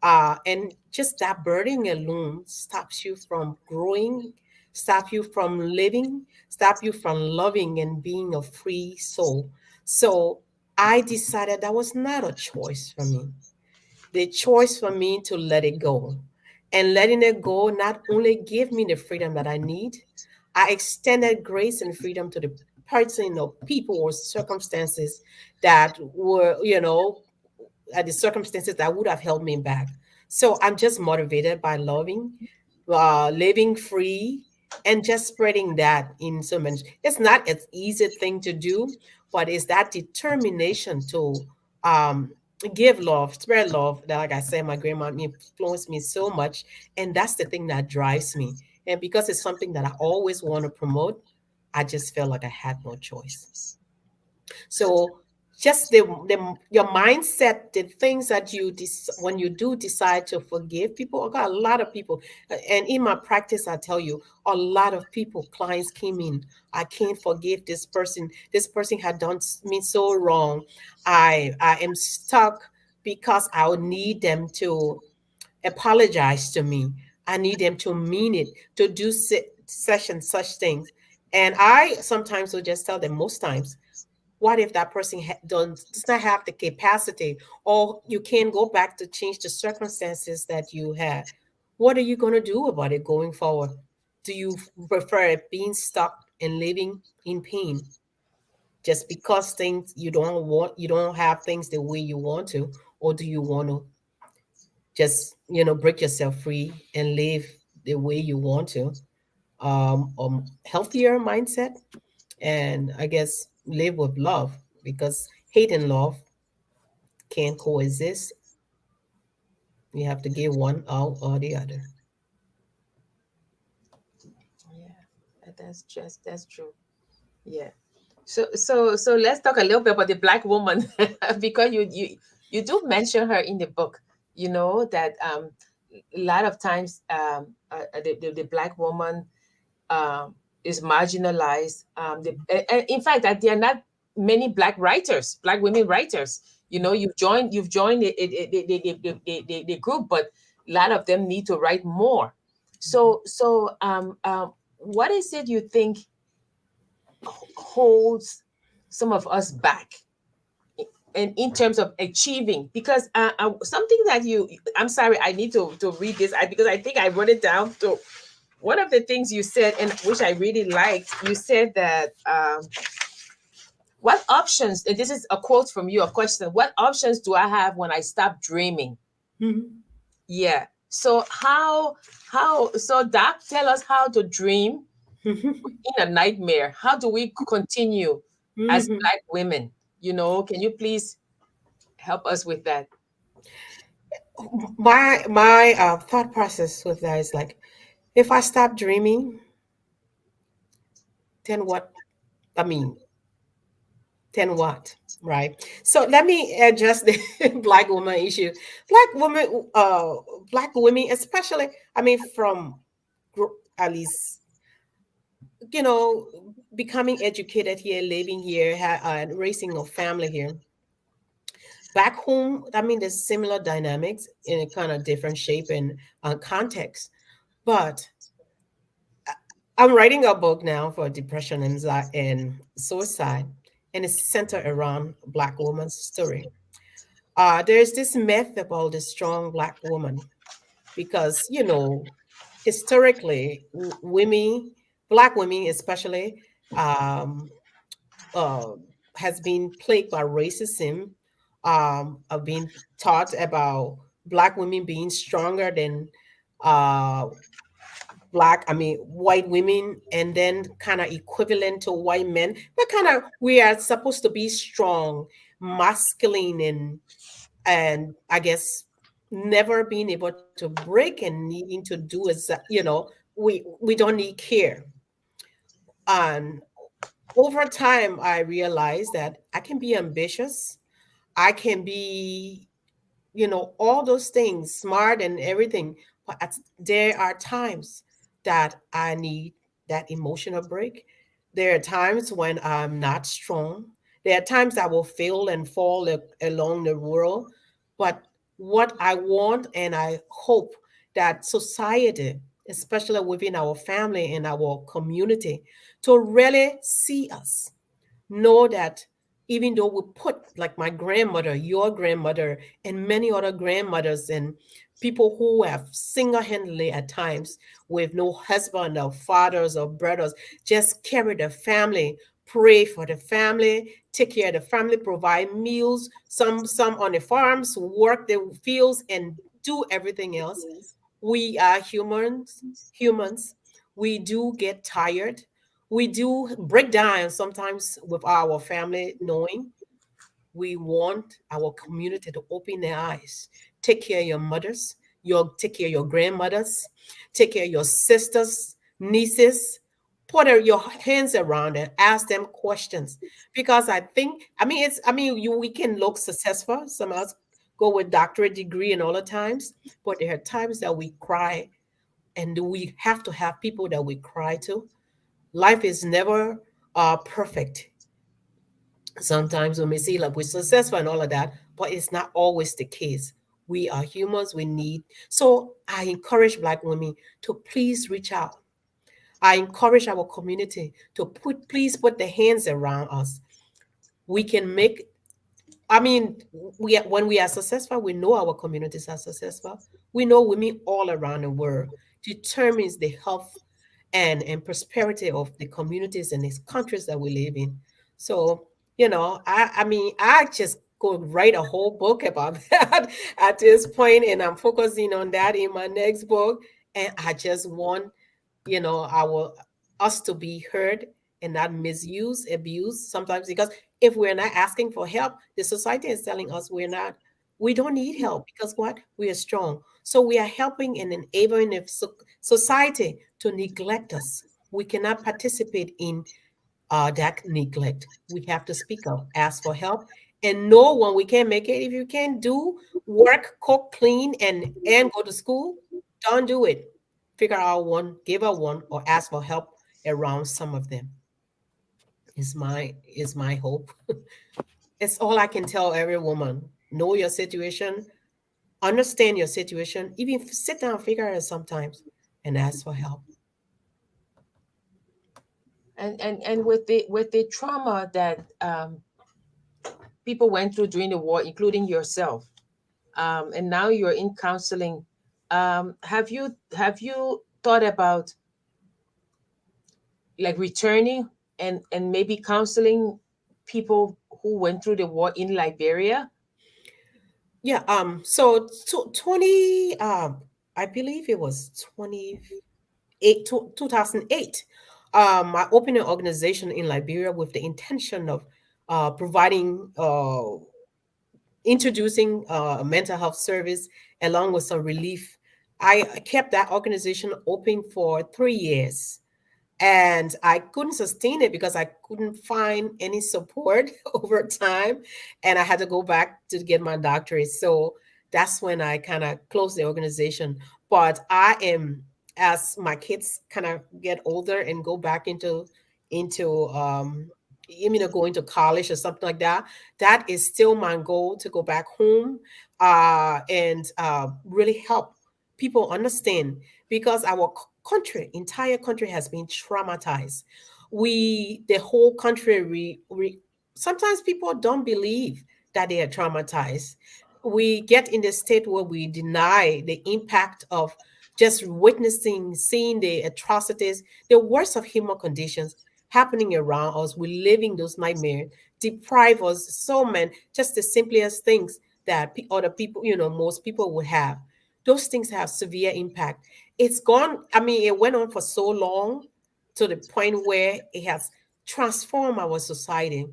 And just that burden alone stops you from growing, stop you from living, stop you from loving and being a free soul. So I decided that was not a choice for me. The choice for me to let it go. And letting it go not only gave me the freedom that I need, I extended grace and freedom to the person or people or circumstances that were, the circumstances that would have held me back. So I'm just motivated by loving, living free, and just spreading that in so many. It's not an easy thing to do, but it's that determination to um, give love, spread love. That, like I said, my grandma influenced me so much, and that's the thing that drives me. And because it's something that I always want to promote, I just felt like I had no choice. So just the your mindset, the things that when you do decide to forgive people, I got a lot of people, and in my practice, I tell you, a lot of people, clients came in. I can't forgive this person. This person had done me so wrong. I am stuck because I would need them to apologize to me. I need them to mean it, to do such things. And I sometimes will just tell them, most times, what if that person does not have the capacity, or you can't go back to change the circumstances that you had? What are you going to do about it going forward? Do you prefer being stuck and living in pain just because things you don't have things the way you want to, or do you want to just break yourself free and live the way you want to? Healthier mindset, and I guess live with love, because hate and love can't coexist. You have to give one out or the other. Yeah, that's true. Yeah. So let's talk a little bit about the black woman because you do mention her in the book. You know that a lot of times the black woman um, is marginalized. In fact, that there are not many black writers, black women writers. You know, you've joined the group, but a lot of them need to write more. So, what is it you think holds some of us back and in terms of achieving? Because something that I'm sorry, I need to read this because I think I wrote it down. So one of the things you said, and which I really liked, you said that what options, and this is a quote from you, a question, what options do I have when I stop dreaming? Mhm. Yeah. So so Doc, tell us how to dream in a nightmare. How do we continue as Mhm. black women? Can you please help us with that? My thought process with that is like, if I stop dreaming, then what? I mean, then what? Right. So let me address the black woman issue. Black women, black women, especially. I mean, from at least becoming educated here, living here, raising a family here. Back home, I mean, there's similar dynamics in a kind of different shape and context. But I'm writing a book now for depression, anxiety, and suicide, and it's centered around Black woman's story. There's this myth about the strong Black woman because, historically, women, Black women especially, um, uh, has been plagued by racism. I've been taught about Black women being stronger than uh, white women, and then kind of equivalent to white men. But kind of we are supposed to be strong, masculine, and I guess never being able to break and needing to do we don't need care. And over time, I realized that I can be ambitious. I can be, all those things, smart and everything. But there are times that I need that emotional break. There are times when I'm not strong. There are times I will fail and fall along the world. But what I want and I hope that society, especially within our family and our community, to really see us, know that even though we put, like my grandmother, your grandmother, and many other grandmothers, and people who have single-handedly at times with no husband or fathers or brothers, just carry the family, pray for the family, take care of the family, provide meals, some on the farms, work the fields and do everything else. We are humans. We do get tired. We do break down sometimes with our family, knowing we want our community to open their eyes. Take care of your mothers, take care of your grandmothers, take care of your sisters, nieces. Put your hands around and ask them questions. Because we can look successful. Some of us go with doctorate degree and all the times, but there are times that we cry, and we have to have people that we cry to. Life is never perfect. Sometimes we may see like we're successful and all of that, but it's not always the case. We are humans, we need. So I encourage Black women to please reach out. I encourage our community to please put their hands around us. We can make, I mean, when we are successful, we know our communities are successful. We know women all around the world determines the health and prosperity of the communities and these countries that we live in. So, I just could write a whole book about that at this point, and I'm focusing on that in my next book. And I just want, our us to be heard and not misused, abused sometimes, because if we're not asking for help, the society is telling us we don't need help because what? We are strong. So we are helping and enabling the society to neglect us. We cannot participate in that neglect. We have to speak up, ask for help, and know when we can't make it. If you can't do work, cook, clean, and go to school, don't do it. Figure out one, give out one, or ask for help around some of them. Is my hope. It's all I can tell every woman. Know your situation, understand your situation, even sit down, figure it out sometimes, and ask for help. And with the trauma that people went through during the war, including yourself, and now you're in counseling. Have you thought about like returning and maybe counseling people who went through the war in Liberia? Yeah, so 20, I believe it was 2008. I opened an organization in Liberia with the intention of providing, introducing a mental health service along with some relief. I kept that organization open for 3 years, and I couldn't sustain it because I couldn't find any support over time, and I had to go back to get my doctorate. So that's when I kind of closed the organization. But I am, as my kids kind of get older and go back into going to college or something like that, that is still my goal, to go back home and really help people understand, because our entire country has been traumatized. The whole country, sometimes people don't believe that they are traumatized. We get in the state where we deny the impact of just witnessing, seeing the atrocities, the worst of human conditions happening around us. We're living those nightmares, deprive us so many, just the simplest things that other people, most people would have. Those things have severe impact. It's gone, it went on for so long, to the point where it has transformed our society.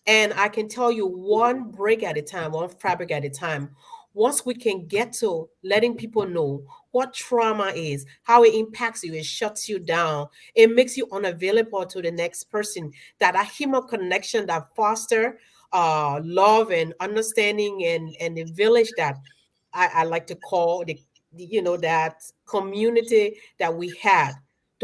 And I can tell you, one brick at a time, one fabric at a time, once we can get to letting people know what trauma is, how it impacts you, it shuts you down, it makes you unavailable to the next person, that a human connection that foster love and understanding, and the village that I like to call that community that we had.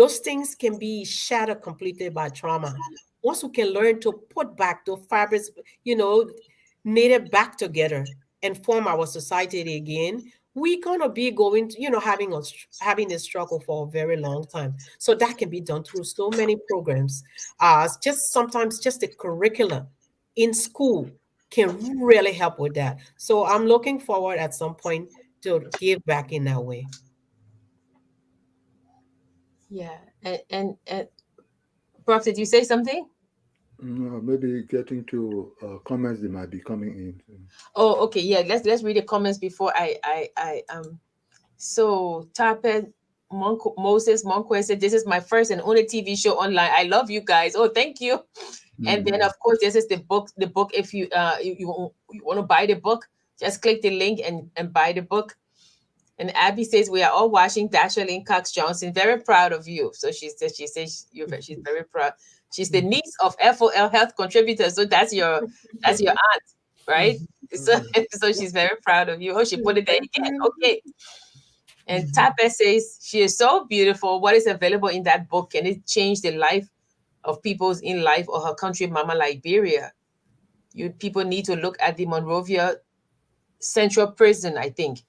those things can be shattered completely by trauma. Once we can learn to put back those fibers, knit it back together and form our society again, we're gonna be going to, having a struggle for a very long time. So that can be done through so many programs. Just sometimes just the curricula in school can really help with that. So I'm looking forward at some point to give back in that way. Yeah. And Prof, did you say something? Maybe getting to comments that might be coming in. Oh, okay. Yeah. Let's read the comments before I. So Tapet Moses Monque said, "This is my first and only TV show online. I love you guys. Oh, thank you." And then of course this is the book. The book. If you want to buy the book, just click the link and buy the book. And Abby says, "We are all watching Dasherline Cox Johnson. Very proud of you." So she says she's very proud. She's the niece of FOL Health contributor. So that's your aunt, right? So so she's very proud of you. Oh, she put it there again. Okay. And Tape says she is so beautiful. What is available in that book? Can it change the life of people's in life or her country, Mama Liberia? You people need to look at the Monrovia Central Prison, I think,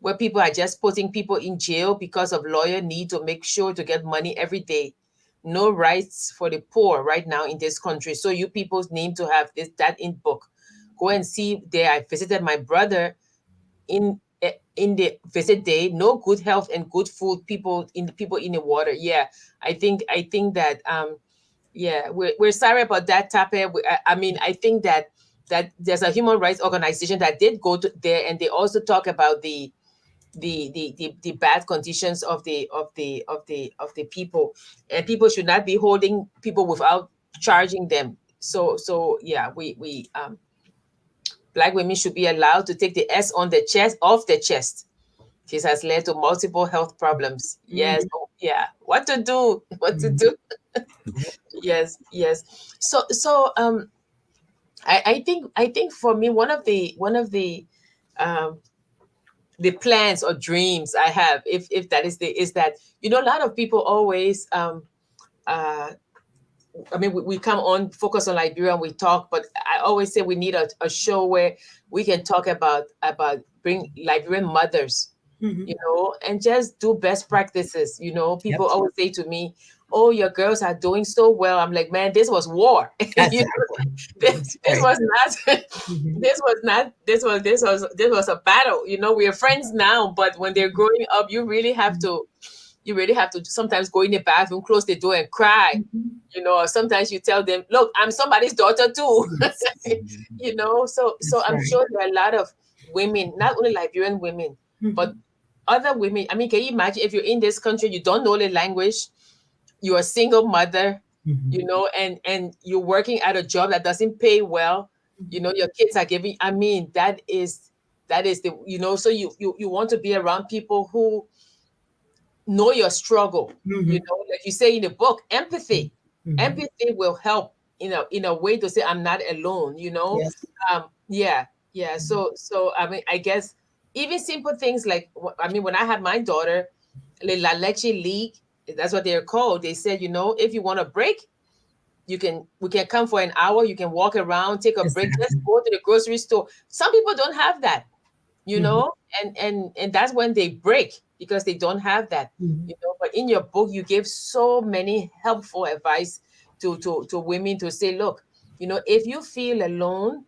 where people are just putting people in jail because of lawyer need to make sure to get money every day. No rights for the poor right now in this country. So you people need to have that in book. Go and see there. I visited my brother in the visit day. No good health and good food. People in the water. Yeah, I think that yeah, we're sorry about that, Tape. I mean, I think that there's a human rights organization that did go to there, and they also talk about the bad conditions of the people, and people should not be holding people without charging them. So yeah, we black women should be allowed to take the S on the chest off the chest. This has led to multiple health problems. Yes. Oh, yeah. What to do? What to do? Yes. So I think for me um the plans or dreams I have, if that is that, a lot of people always uh I mean, we come on focus on Liberia and we talk, but I always say we need a show where we can talk about bring Liberian mothers, and just do best practices. People always say to me, "Oh, your girls are doing so well." I'm like, man, this was war. You know, this was not. This was a battle. We are friends now, but when they're growing up, you really have to sometimes go in the bathroom, close the door, and cry. Or sometimes you tell them, "Look, I'm somebody's daughter too." So I'm sure there are a lot of women, not only Liberian women, but other women. I mean, can you imagine if you're in this country, you don't know the language, you're a single mother, and you're working at a job that doesn't pay well, your kids are giving. I mean, that is the. So you want to be around people who know your struggle. Like you say in the book, empathy. Empathy will help in a way to say I'm not alone. Yeah. So I mean, I guess even simple things like, I mean, when I had my daughter, La Leche League, that's what they're called. They said, if you want a break, we can come for an hour. You can walk around, take a break, just go to the grocery store. Some people don't have that, and that's when they break, because they don't have that. But in your book, you give so many helpful advice to women to say, look, if you feel alone,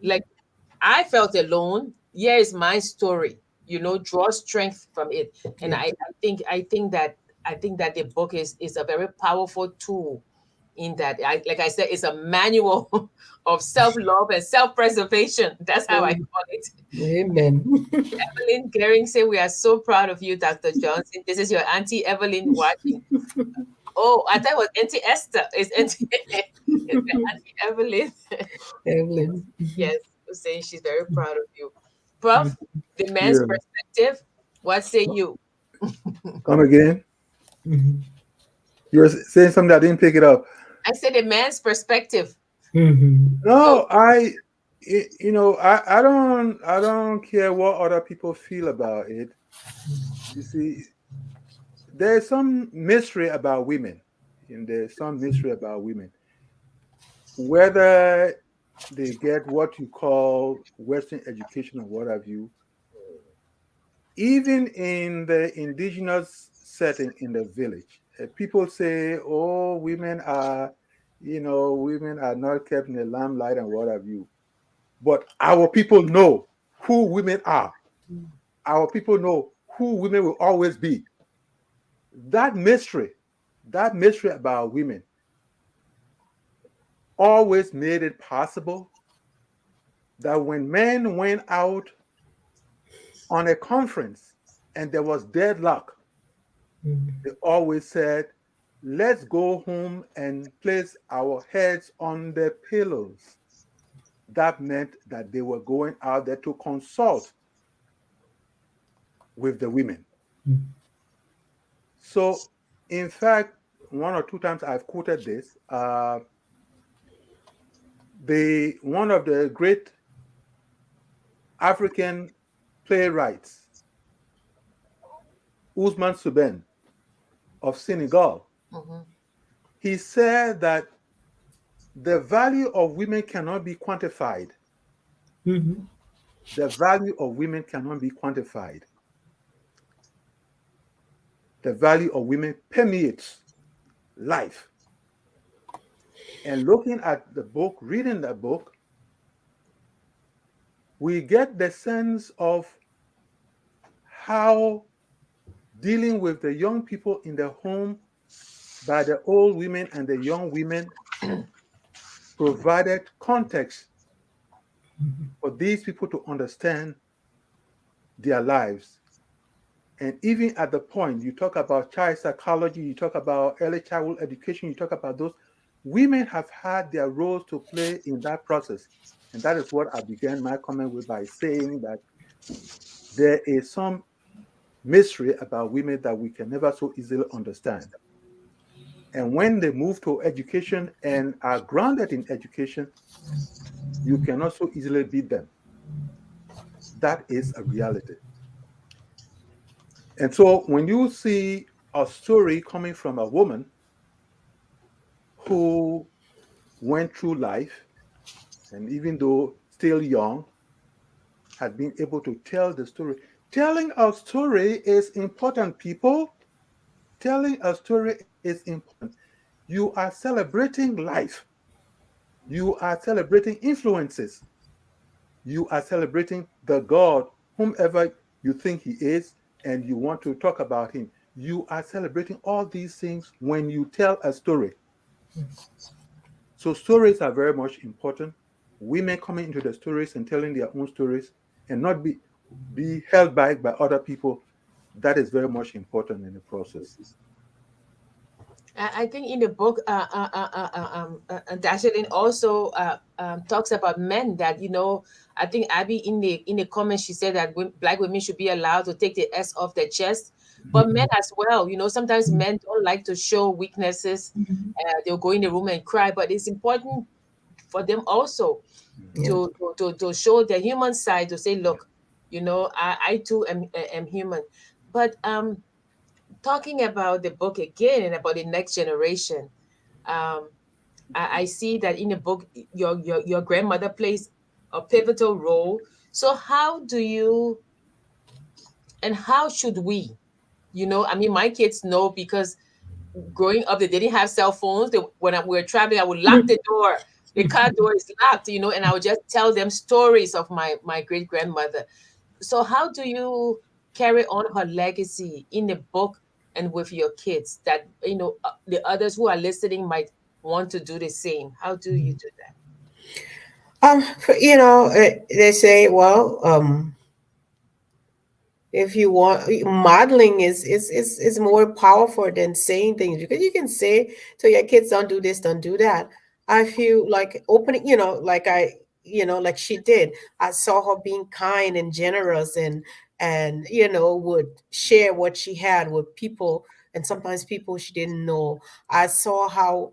like I felt alone, here is my story. Draw strength from it. And I think that the book is a very powerful tool in that. Like I said, it's a manual of self-love and self-preservation. That's how I call it. Amen. Evelyn Gehring say, we are so proud of you, Dr. Johnson. This is your Auntie Evelyn watching. Oh, I thought it was Auntie Esther. It's Auntie Evelyn. Evelyn. Yes, saying she's very proud of you. Prof, the man's Yeah. perspective, what say you? Come again. You were saying something I didn't pick it up. I said the man's perspective. No, I don't care what other people feel about it. You see, there's some mystery about women, and there's some mystery about women. Whether they get what you call Western education or what have you, even in the indigenous setting in the village, people say, "Oh, women are not kept in the limelight and what have you." But our people know who women are. Our people know who women will always be. That mystery, that mystery about women, always made it possible that when men went out on a conference and there was deadlock, they always said, let's go home and place our heads on the pillows. That meant that they were going out there to consult with the women. So, in fact, one or two times I've quoted this. One of the great African playwrights, Ousmane Souben of Senegal, Mm-hmm. he said that the value of women cannot be quantified. The value of women cannot be quantified. The value of women permeates life. And looking at the book, reading the book, we get the sense of how dealing with the young people in the home by the old women and the young women provided context for these people to understand their lives. And even at the point you talk about child psychology, you talk about early childhood education, you talk about those, women have had their roles to play in that process. And that is what I began my comment with by saying that there is some mystery about women that we can never so easily understand. And when they move to education and are grounded in education, you cannot so easily beat them. That is a reality. And so when you see a story coming from a woman who went through life, and even though still young, had been able to tell the story. Telling a story is important, people. Telling a story is important. You are celebrating life. You are celebrating influences. You are celebrating the God, whomever you think he is, and you want to talk about him. You are celebrating all these things when you tell a story. So stories are very much important. Women coming into the stories and telling their own stories and not be held back by other people, that is very much important in the process. I think in the book, Dasherline also talks about men that, I think Abby in the comments, she said that black women should be allowed to take the S off their chest, but men as well. Sometimes men don't like to show weaknesses. They'll go in the room and cry, but it's important for them also Yeah. to show their human side, to say, look, I too am human. But talking about the book again and about the next generation, um, I see that in the book, your grandmother plays a pivotal role. So how do you and how should we? I mean, my kids know because growing up, they didn't have cell phones. We were traveling, I would lock the door. The car door is locked, and I would just tell them stories of my great grandmother. So how do you carry on her legacy in the book and with your kids that the others who are listening might want to do the same? How do you do that? They say, well, if you want, modeling is more powerful than saying things, because you can say to your kids, don't do this, don't do that. I feel like opening, like she did. I saw her being kind and generous, and would share what she had with people, and sometimes people she didn't know. I saw how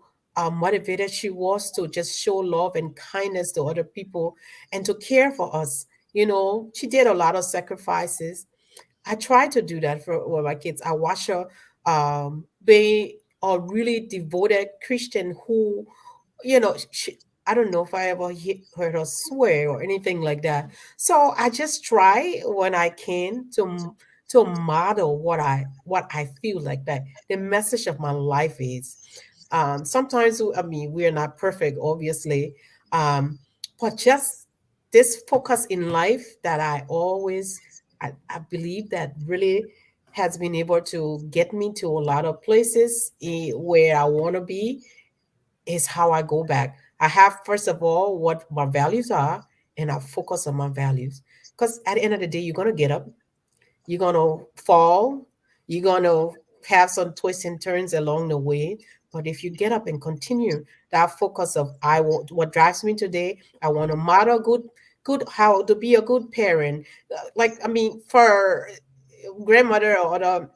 motivated she was to just show love and kindness to other people and to care for us. She did a lot of sacrifices. I try to do that for my kids. I watch her They are really devoted Christian who, I don't know if I ever heard her swear or anything like that. So I just try when I can to model what I feel like that the message of my life is. Sometimes, I mean, we're not perfect, obviously, but just this focus in life that I believe that really has been able to get me to a lot of places where I want to be is how I go back. I have, first of all, what my values are, and I focus on my values. Because at the end of the day, you're going to get up, you're going to fall, you're going to have some twists and turns along the way. But if you get up and continue that focus of I want what drives me today, I want to model how to be a good parent. Like, I mean, for grandmother or other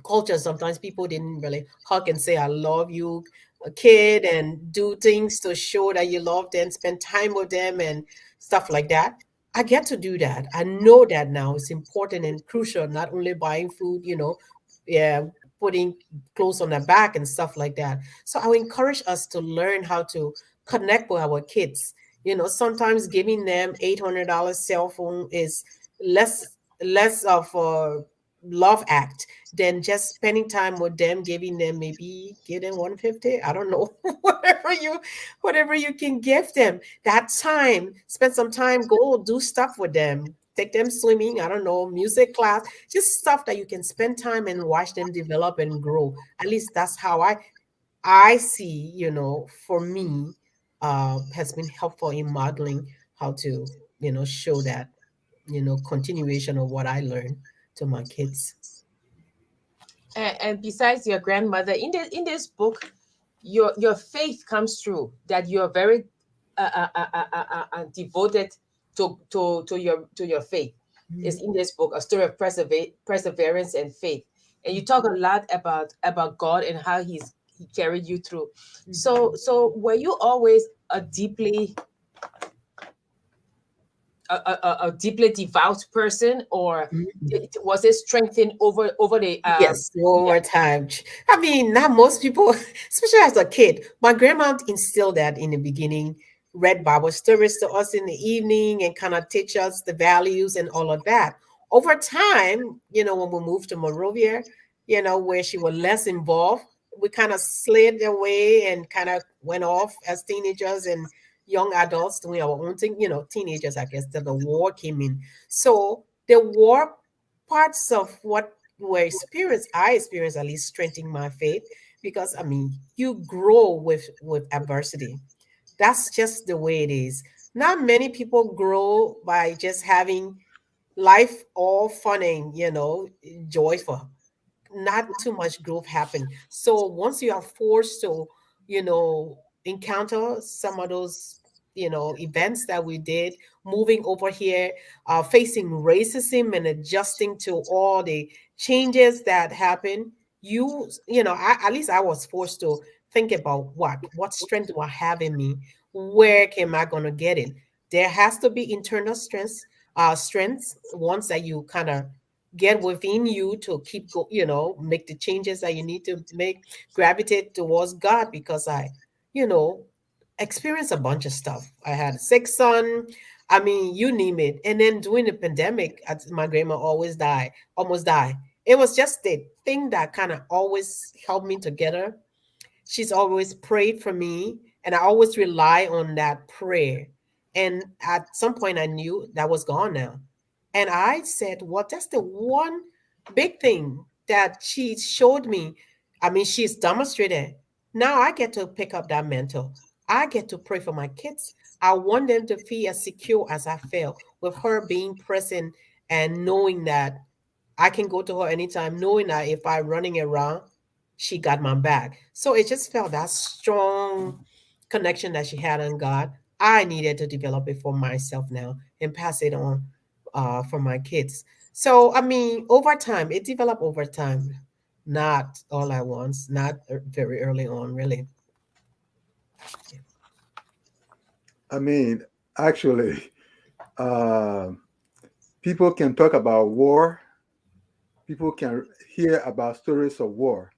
culture, sometimes people didn't really hug and say I love you, a kid, and do things to show that you love them, spend time with them and stuff like that. I get to do that. I know that now it's important and crucial, not only buying food, yeah, putting clothes on their back and stuff like that. So I would encourage us to learn how to connect with our kids. Sometimes giving them $800 cell phone is less of a love act than just spending time with them, giving them, maybe give them 150. I don't know, whatever you can give them. That time, spend some time, go do stuff with them. Take them swimming, I don't know, music class, just stuff that you can spend time and watch them develop and grow. At least that's how I see, for me, has been helpful in modeling how to, show that, continuation of what I learned to my kids. And besides your grandmother, in this book, your faith comes through, that you're very devoted to your faith. Is in this book a story of perseverance and faith, and you talk a lot about God and how he carried you through. So were you always a deeply devout person, or Mhm. was it strengthened over the Yes, one yeah. more time. I mean, not most people, especially as a kid. My grandma instilled that in the beginning, read Bible stories to us in the evening and kind of teach us the values and all of that. Over time, when we moved to Monrovia, where she was less involved, we kind of slid away and kind of went off as teenagers and young adults doing our own thing, teenagers, I guess, till the war came in. So the war parts of what I experienced at least strengthening my faith, because I mean you grow with adversity. That's just the way it is. Not many people grow by just having life all fun and joyful. Not too much growth happen. So once you are forced to, encounter some of those, events that we did, moving over here, facing racism and adjusting to all the changes that happen, at least I was forced to think about what strength do I have in me? Where am I going to get it? There has to be internal strengths once that you kind of get within you to keep make the changes that you need to make, gravitate towards God, because I you know experienced a bunch of stuff. I had a sick son, I mean, you name it. And then during the pandemic, my grandma almost died. It was just the thing that kind of always held me together. She's always prayed for me, and I always rely on that prayer. And at some point, I knew that was gone now. And I said, well, that's the one big thing that she showed me. I mean, she's demonstrated. Now I get to pick up that mantle. I get to pray for my kids. I want them to feel as secure as I feel with her being present and knowing that I can go to her anytime, knowing that if I'm running around, she got my back. So it just felt that strong connection that she had on God. I needed to develop it for myself now and pass it on for my kids. So, I mean, over time, it developed over time, not all at once, not very early on, really. I mean, actually, uh, people can talk about war, people can hear about stories of war,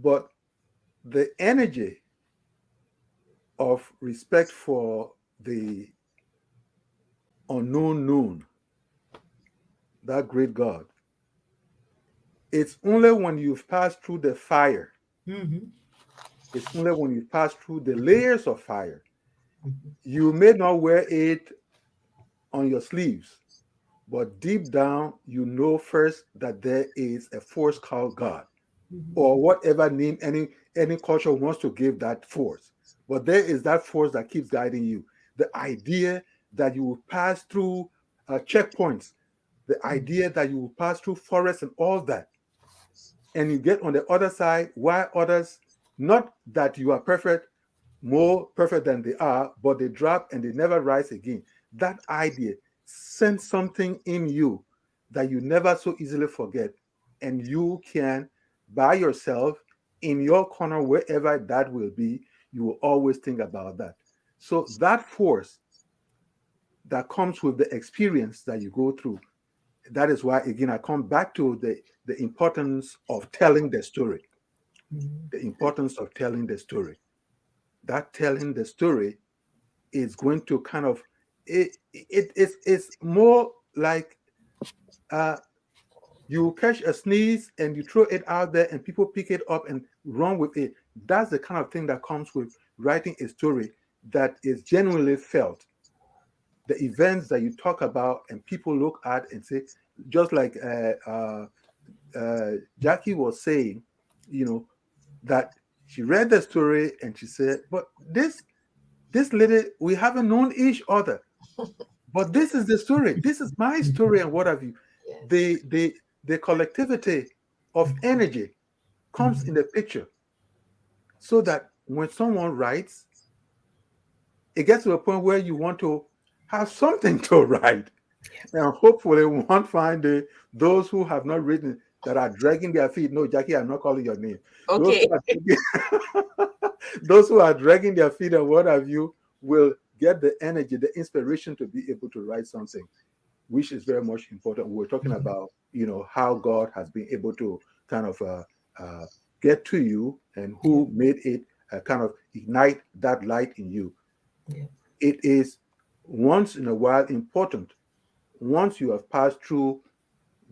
but the energy of respect for the unknown noon, that great God, it's only when you've passed through the fire, Mm-hmm. it's only when you've passed through the layers of fire. Mm-hmm. You may not wear it on your sleeves, but deep down, you know first that there is a force called God, or whatever name any culture wants to give that force. But there is that force that keeps guiding you. The idea that you will pass through checkpoints, the idea that you will pass through forests and all that, and you get on the other side, while others, not that you are perfect, more perfect than they are, but they drop and they never rise again. That idea sends something in you that you never so easily forget. And you can, by yourself, in your corner, wherever that will be, you will always think about that. So that force that comes with the experience that you go through, that is why, again, I come back to the importance of telling the story. The importance of telling the story. That telling the story is going to kind of it's more like uh you catch a sneeze and you throw it out there and people pick it up and run with it. That's the kind of thing that comes with writing a story that is genuinely felt. The events that you talk about and people look at and say, just like Jackie was saying, you know, that she read the story and she said, but this lady, we haven't known each other. But this is the story. This is my story, and what have you. Yes. The collectivity of energy comes in the picture, so that when someone writes, it gets to a point where you want to have something to write. And hopefully we won't find those who have not written that are dragging their feet. No, Jackie, I'm not calling your name. Those Okay. who are those who are dragging their feet and what have you will get the energy, the inspiration to be able to write something, which is very much important. We're talking about, how God has been able to kind of uh, get to you and who made it kind of ignite that light in you. Yeah. It is once in a while important, once you have passed through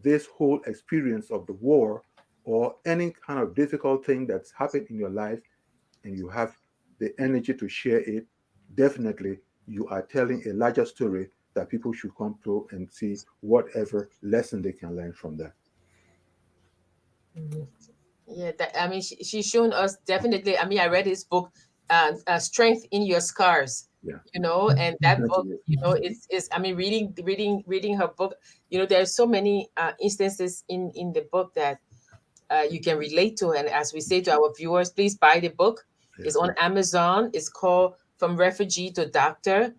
this whole experience of the war or any kind of difficult thing that's happened in your life, and you have the energy to share it, definitely you are telling a larger story that people should come to and see whatever lesson they can learn from that. Yeah, I mean, she's shown us definitely. I mean, I read his book, "Strength in Your Scars." Yeah. And that Thank book, you. is. I mean, reading her book. There are so many instances in the book that you can relate to. And as we say to our viewers, please buy the book. Yeah. It's on Amazon. It's called "From Refugee to Doctor."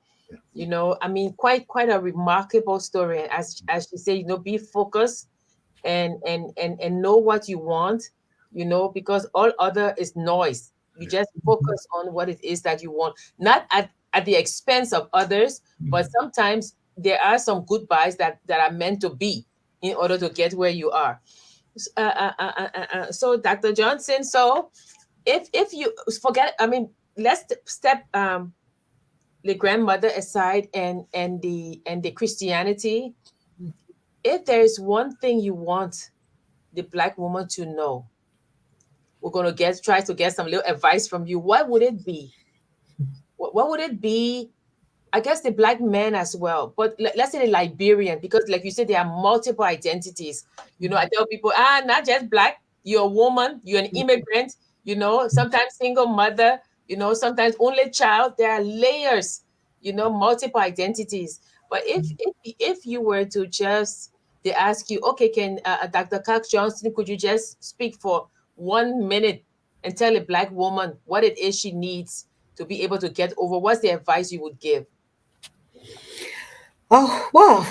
Yeah. I mean, quite a remarkable story. And as you say, be focused and know what you want, because all other is noise. You just focus on what it is that you want, not at the expense of others, but sometimes there are some goodbyes that are meant to be in order to get where you are. So Dr. Johnson, so if you forget, I mean, let's step the grandmother aside and the Christianity. If there is one thing you want the Black woman to know, we're going to try to get some little advice from you. What would it be? What would it be? I guess the Black man as well, but let's say the Liberian, because like you said, there are multiple identities. I tell people, not just Black, you're a woman, you're an immigrant, sometimes single mother, sometimes only child. There are layers, multiple identities. But if you were to just, they ask you, okay, can Dr. Cox Johnson, could you just speak for 1 minute and tell a Black woman what it is she needs to be able to get over? What's the advice you would give? Oh, well,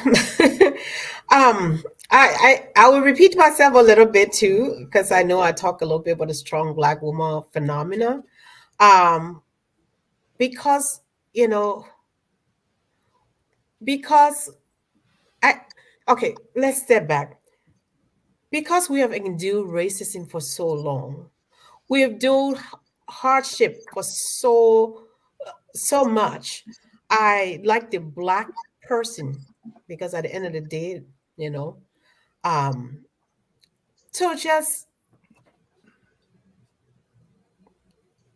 um, I will repeat myself a little bit too, because I know I talk a little bit about the strong Black woman phenomena. Um, because, you know, because I, okay, let's step back. because we have endured racism for so long, we have endured hardship for so much. I like the black person because at the end of the day, you know, um, to just,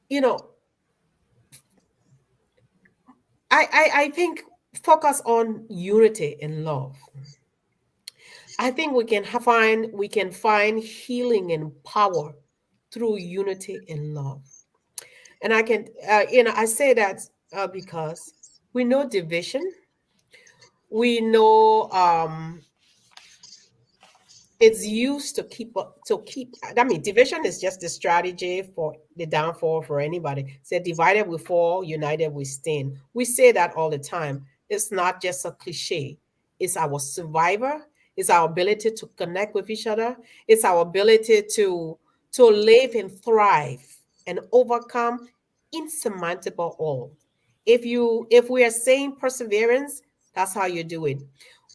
you know, I think focus on unity and love. I think we can find healing and power through unity and love. And I say that because we know division, we know it's used to keep. I mean, division is just the strategy for the downfall for anybody. Say divided we fall, united we stand. We say that all the time. It's not just a cliche. It's our survivor. It's our ability to connect with each other. It's our ability to live and thrive and overcome insurmountable all. If we are saying perseverance, that's how you do it.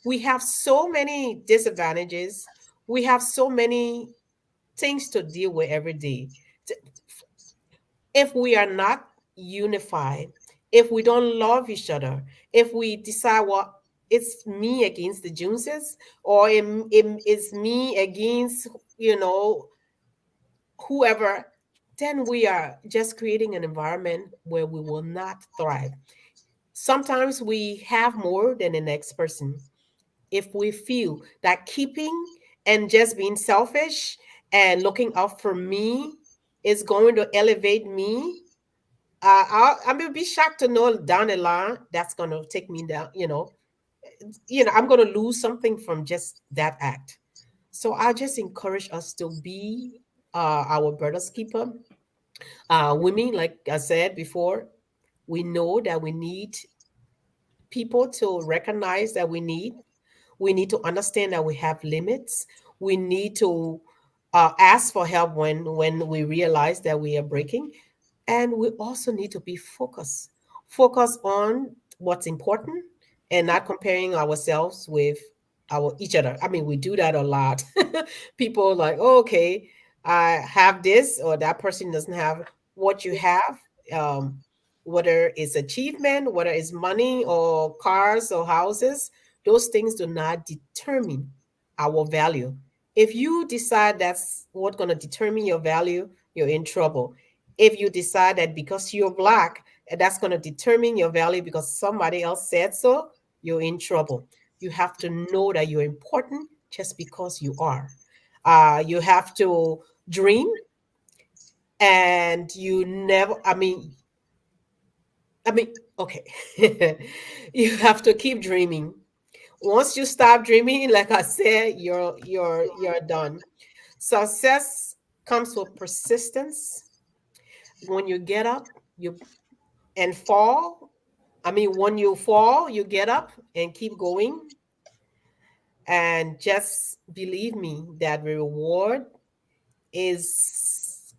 We have so many disadvantages, we have so many things to deal with every day. If we are not unified, if we don't love each other, if we decide, well, it's me against the Joneses, or it's me against, you know, whoever, then we are just creating an environment where we will not thrive. Sometimes we have more than the next person. If we feel that keeping and just being selfish and looking out for me is going to elevate me, I'm gonna be shocked to know down the line that's gonna take me down. I'm gonna lose something from just that act. So I just encourage us to be our brother's keeper. Women, like I said before, we know that we need people to recognize that we need to understand that we have limits. We need to ask for help when we realize that we are breaking, and we also need to be focused on what's important and not comparing ourselves with our each other. I mean, we do that a lot. People like, oh, okay, I have this, or that person doesn't have what you have. um, Whether it's achievement, whether it's money or cars or houses, those things do not determine our value. If you decide that's what's going to determine your value, you're in trouble. If you decide that because you're black, that's going to determine your value because somebody else said so, you're in trouble. You have to know that you're important just because you are. You have to dream, and you never, okay. You have to keep dreaming. Once you stop dreaming, like I said, you're done. Success comes with persistence. When you get up, you and fall. When you fall, you get up and keep going. And just believe me that the reward is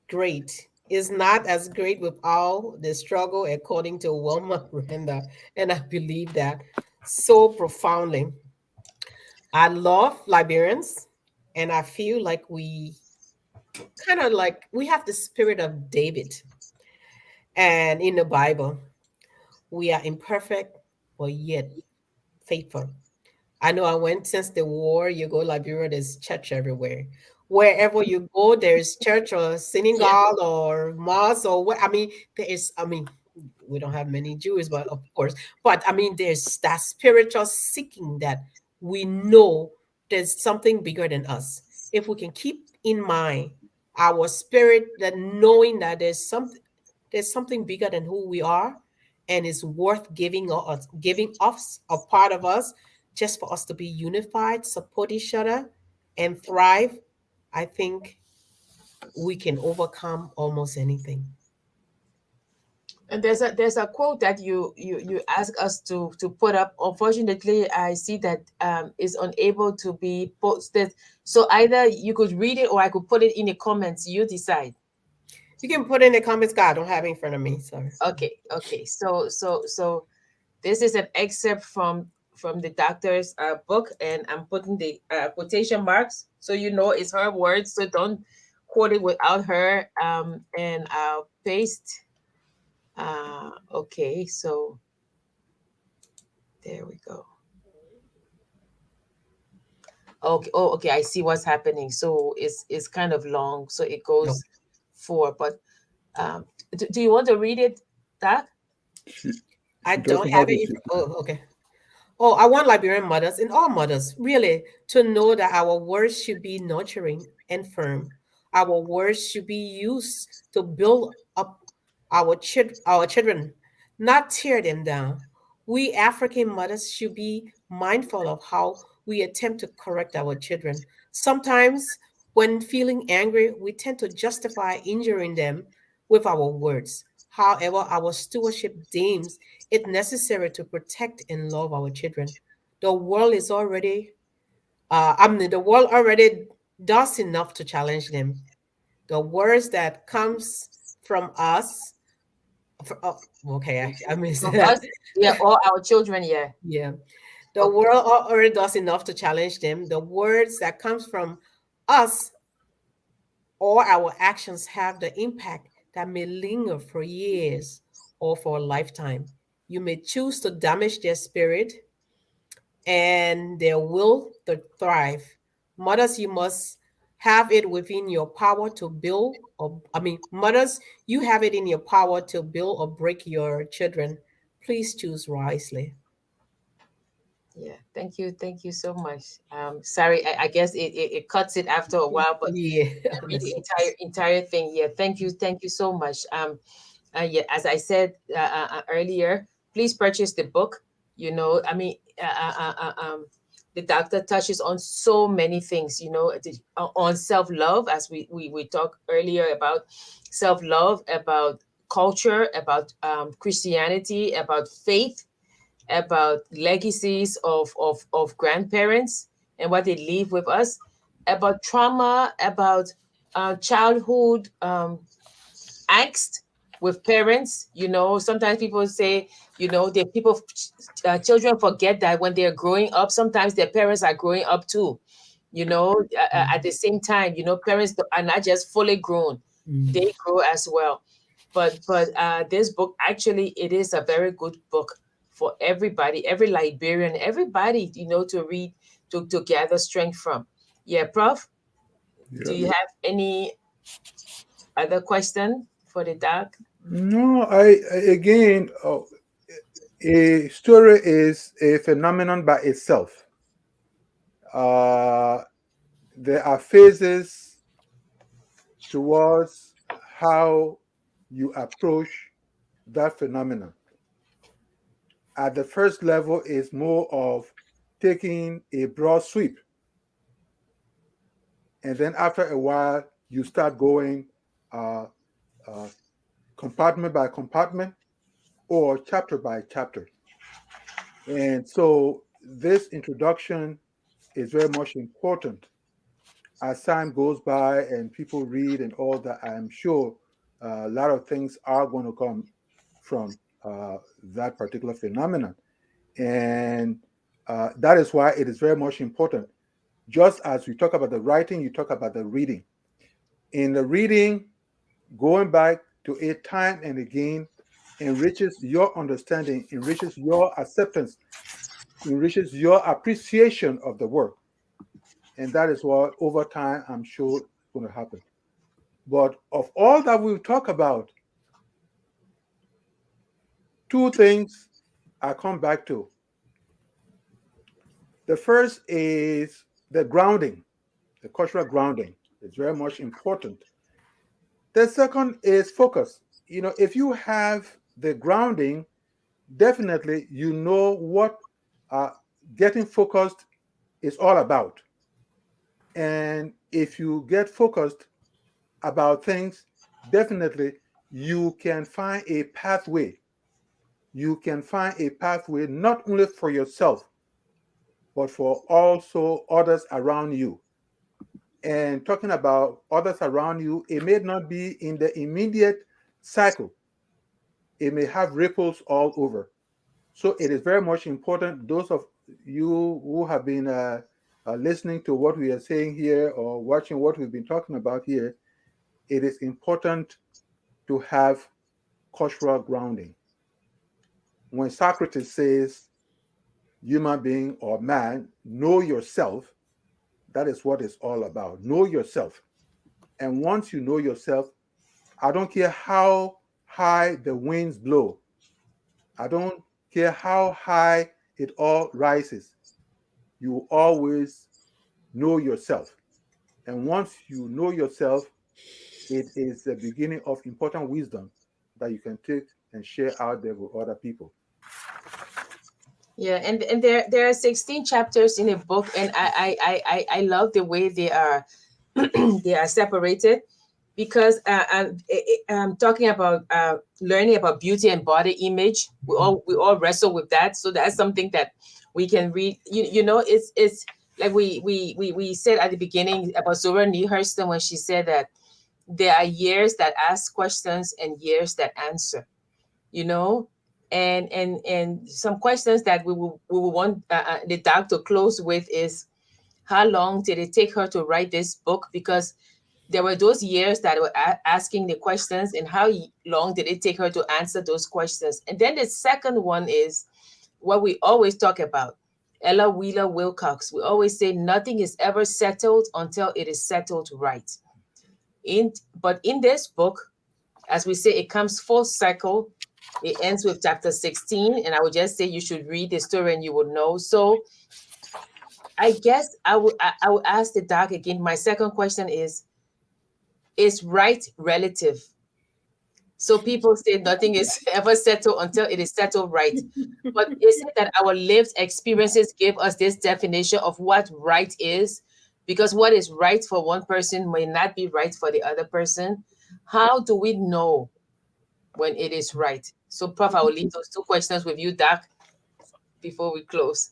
great. Is not as great without the struggle, according to Wilma Renda. And I believe that so profoundly. I love Liberians, and I feel like we kind of like we have the spirit of David. And in the Bible, we are imperfect, but yet faithful. I know I went since the war, you go Liberia, there's church everywhere. Wherever you go, there's church or Yeah. synagogue or mosque or what. There is, we don't have many Jews, but of course, but there's that spiritual seeking that we know there's something bigger than us. If we can keep in mind our spirit, that knowing that there's something bigger than who we are, and it's worth giving us a part of us just for us to be unified, support each other, and thrive. I think we can overcome almost anything. And there's a quote that you ask us to put up. Unfortunately, I see that is unable to be posted. So either you could read it or I could put it in the comments. You decide. You can put in the comments. God, I don't have it in front of me. Sorry. Okay, okay. So this is an excerpt from the doctor's book, and I'm putting the quotation marks so you know it's her words. So don't quote it without her. And I'll paste. Okay, so there we go. Okay. Oh, okay. I see what's happening. So it's kind of long. So it No. goes four. But do you want to read it, Doc? She, I she don't doesn't have have it. it. Oh, okay. Oh, I want Liberian mothers and all mothers really to know that our words should be nurturing and firm. Our words should be used to build up our children, not tear them down. We African mothers should be mindful of how we attempt to correct our children. Sometimes, when feeling angry, we tend to justify injuring them with our words. However, our stewardship deems it necessary to protect and love our children. The world is already, the world already does enough to challenge them. The words that comes from us, okay, I missed From that. us, yeah, all our children, yeah. Yeah, the Okay. world already does enough to challenge them. The words that comes from us or our actions have the impact that may linger for years or for a lifetime. You may choose to damage their spirit and their will to thrive. Mothers, you must have it within your power to build, or mothers, you have it in your power to build or break your children. Please choose wisely. Yeah, thank you so much. Sorry, I guess it cuts it after a while, but Yeah, read the honestly. entire thing. Yeah, thank you so much. Yeah, as I said earlier, please purchase the book. You know, I mean, the doctor touches on so many things. You know, on self love, as we talked earlier about self love, about culture, about Christianity, about faith, about legacies of grandparents and what they leave with us, about trauma, about childhood angst with parents. You know, sometimes people say, you know, the people, children forget that when they're growing up, sometimes their parents are growing up too. You know, at the same time, you know, parents are not just fully grown; Mm. they grow as well. But this book actually it is a very good book for everybody, every Liberian, everybody, you know, to read, to gather strength from. Yeah, Prof, do Yeah. you have any other question for the doc? No, again, a story is a phenomenon by itself. Uh, there are phases towards how you approach that phenomenon. At the first level is more of taking a broad sweep, and then after a while you start going uh, uh, compartment by compartment or chapter by chapter. And so this introduction is very much important. As time goes by and people read and all that, I'm sure a lot of things are going to come from that particular phenomenon. And that is why it is very much important. Just as we talk about the writing, you talk about the reading. In the reading, going back to it time and again enriches your understanding, enriches your acceptance, enriches your appreciation of the work. And that is what over time I'm sure is going to happen. But of all that we've talked about, two things I come back to. The first is the grounding, the cultural grounding. It's very much important. The second is focus. You know, if you have the grounding, definitely you know what uh, getting focused is all about. And if you get focused about things, definitely you can find a pathway. You can find a pathway not only for yourself, but for also others around you. And talking about others around you, it may not be in the immediate cycle, it may have ripples all over. So it is very much important. Those of you who have been listening to what we are saying here or watching what we've been talking about here, it is important to have cultural grounding. When Socrates says, human being or man, know yourself, that is what it's all about. Know yourself. And once you know yourself, I don't care how high the winds blow. I don't care how high it all rises. You always know yourself. And once you know yourself, it is the beginning of important wisdom that you can take and share out there with other people. Yeah, and there are 16 chapters in a book, and I love the way they are they are separated, because I'm talking about learning about beauty and body image. We all wrestle with that, so that's something that we can read. It's like we said at the beginning about Zora Neale Hurston, when she said that there are years that ask questions and years that answer. You know, and some questions that we will want the doc to close with is, how long did it take her to write this book? Because there were those years that were asking the questions, and how long did it take her to answer those questions? And then the second one is what we always talk about, Ella Wheeler Wilcox. We always say nothing is ever settled until it is settled right. But in this book, as we say, it comes full circle. It ends with chapter 16, and I would just say you should read the story and you will know. So I guess I would ask the doc again. My second question is right relative? So people say nothing is ever settled until it is settled right. But is it that our lived experiences give us this definition of what right is? Because what is right for one person may not be right for the other person. How do we know when it is right? So, Prof, I will leave those two questions with you, Doc, before we close.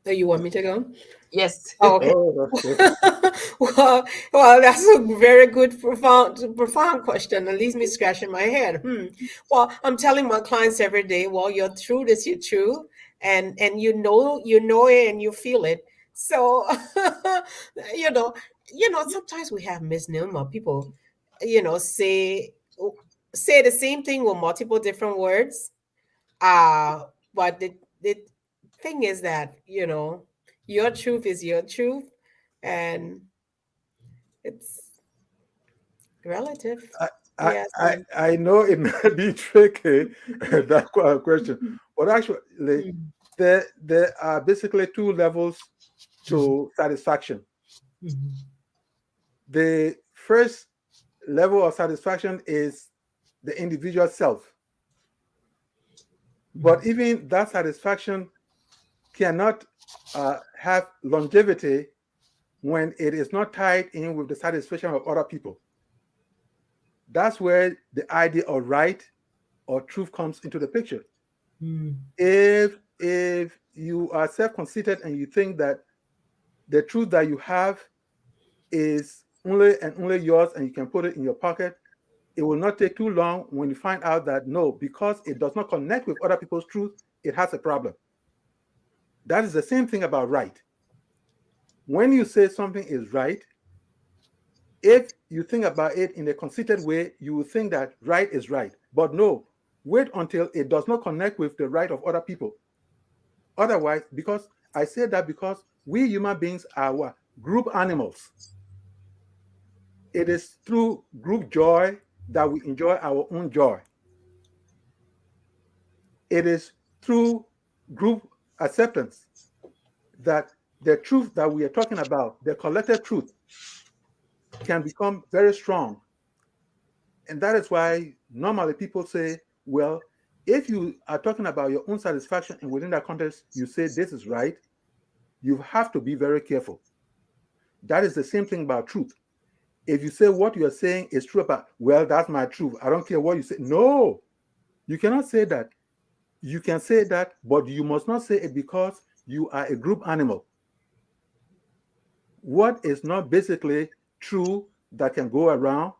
Oh, you want me to go? Yes. Oh, okay. Oh, okay. well, that's a very good, profound question. It leaves me scratching my head. Well, I'm telling my clients every day, well, your truth is your truth, and you know it, and you feel it. So, you know, sometimes we have misnomer. People, say the same thing with multiple different words. But the thing is that, your truth is your truth, and it's relative. I, I, Yes. I I know it might be tricky, that question, but actually, Mhm. there are basically two levels to satisfaction. Mhm. The first level of satisfaction is the individual self, but Mhm. even that satisfaction cannot have longevity when it is not tied in with the satisfaction of other people. That's where the idea of right or truth comes into the picture. Mhm. If you are self-conceited and you think that the truth that you have is only and only yours and you can put it in your pocket, it will not take too long when you find out that no, because it does not connect with other people's truth, it has a problem. That is the same thing about right. When you say something is right, if you think about it in a conceited way, you will think that right is right. But no, wait until it does not connect with the right of other people. Otherwise, because I say that because we human beings are what? Group animals. It is through group joy that we enjoy our own joy. It is through group acceptance that the truth that we are talking about, the collective truth, can become very strong. And that is why normally people say, well, if you are talking about your own satisfaction and within that context, you say this is right, you have to be very careful. That is the same thing about truth. If you say what you're saying is true about, well, that's my truth, I don't care what you say. No, you cannot say that. You can say that, but you must not say it because you are a group animal. What is not basically true that can go around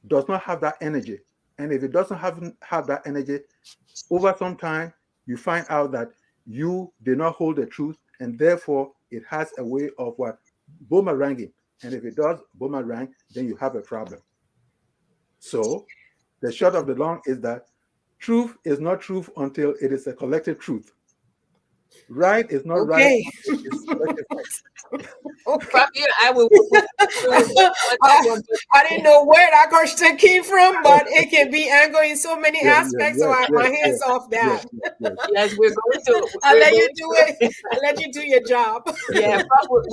does not have that energy. And if it doesn't have that energy, over some time, you find out that you did not hold the truth, and therefore it has a way of what boomeranging. And if it does boomerang, then you have a problem. So the short of the long is that truth is not truth until it is a collective truth. Right is not right Okay. until it's collective right. Probably I will I didn't know where that question came from, but it can be angled in so many aspects. So my hands off that. Yes, we're going to. I'll let you do it. I'll let you do your job. Yeah,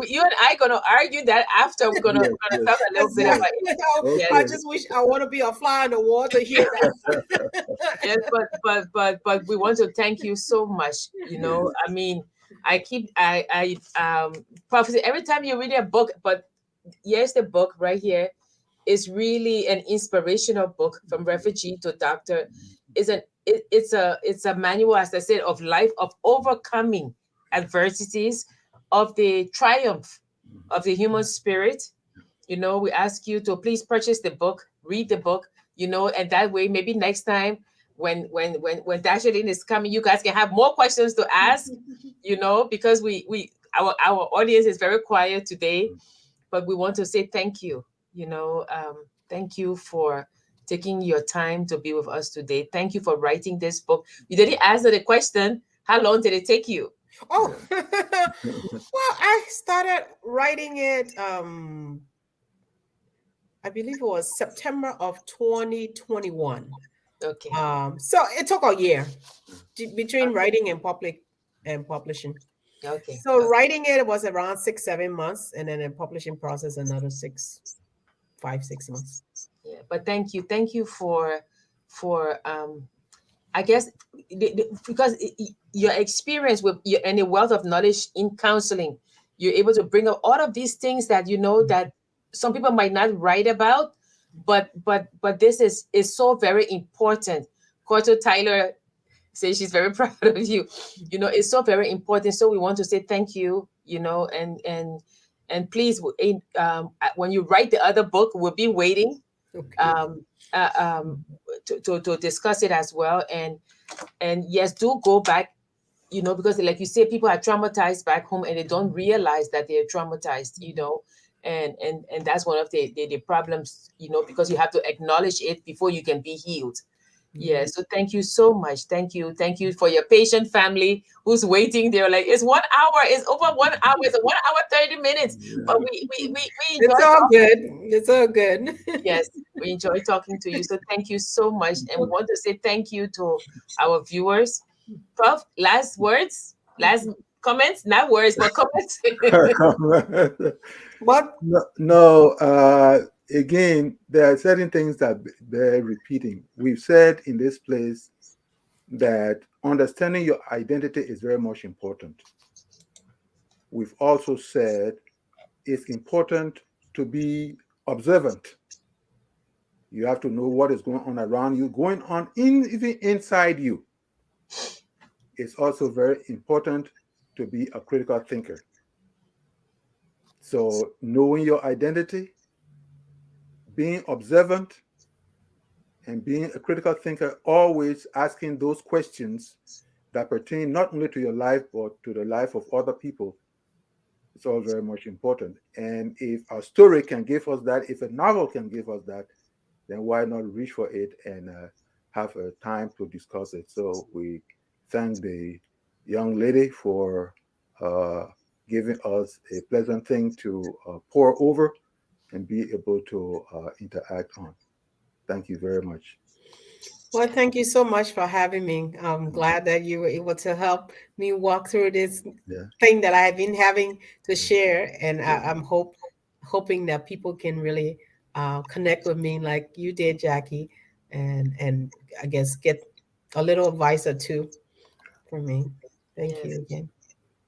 you and I gonna argue that after we're gonna talk a little bit about it. Exactly. I just wish I want to be a fly on the wall to hear that. Yes, but we want to thank you so much. You know, I mean, prophecy every time you read a book, but here's the book right here. Is really an inspirational book from refugee to doctor. It's a manual, as I said, of life, of overcoming adversities, of the triumph of the human spirit. You know, we ask you to please purchase the book, read the book, you know, and that way maybe next time when Dasherline is coming, you guys can have more questions to ask, you know, because our audience is very quiet today, but we want to say thank you, you know, thank you for taking your time to be with us today. Thank you for writing this book. You didn't answer the question, how long did it take you? Oh, well, I started writing it, I believe it was September of 2021. Okay. So it took a year between writing and publishing. Okay. So writing it was around 6-7 months, and then the publishing process another 5-6 months. Yeah, but thank you for I guess because your experience with your and the wealth of knowledge in counseling, you're able to bring up all of these things that you know that some people might not write about, but this is so very important. Corto Tyler says she's very proud of you. You know, it's so very important. So we want to say thank you. You know, and please, when you write the other book, we'll be waiting. Okay. To discuss it as well, and yes, do go back, you know, because like you say, people are traumatized back home and they don't realize that they're traumatized, you know, and that's one of the problems, you know, because you have to acknowledge it before you can be healed. Yeah, so thank you so much. Thank you for your patient family who's waiting. They're like, it's 1 hour, it's over 1 hour, it's 1 hour 30 minutes. But we enjoy it's all good. It's all good. Yes, we enjoy talking to you. So thank you so much. And we want to say thank you to our viewers. Prof, last words, last comments, not words, but comments. What? No, again, there are certain things that bear repeating. We've said in this place that understanding your identity is very much important. We've also said it's important to be observant. You have to know what is going on around you, going on even inside you. It's also very important to be a critical thinker. So knowing your identity, being observant, and being a critical thinker, always asking those questions that pertain not only to your life, but to the life of other people. It's all very much important. And if a story can give us that, if a novel can give us that, then why not reach for it and have a time to discuss it? So we thank the young lady for giving us a pleasant thing to pour over and be able to interact on. Thank you very much. Well, thank you so much for having me. I'm glad that you were able to help me walk through this thing that I've been having to share, and I'm hoping that people can really connect with me like you did, Jackie, and I guess get a little advice or two from me. Thank you again.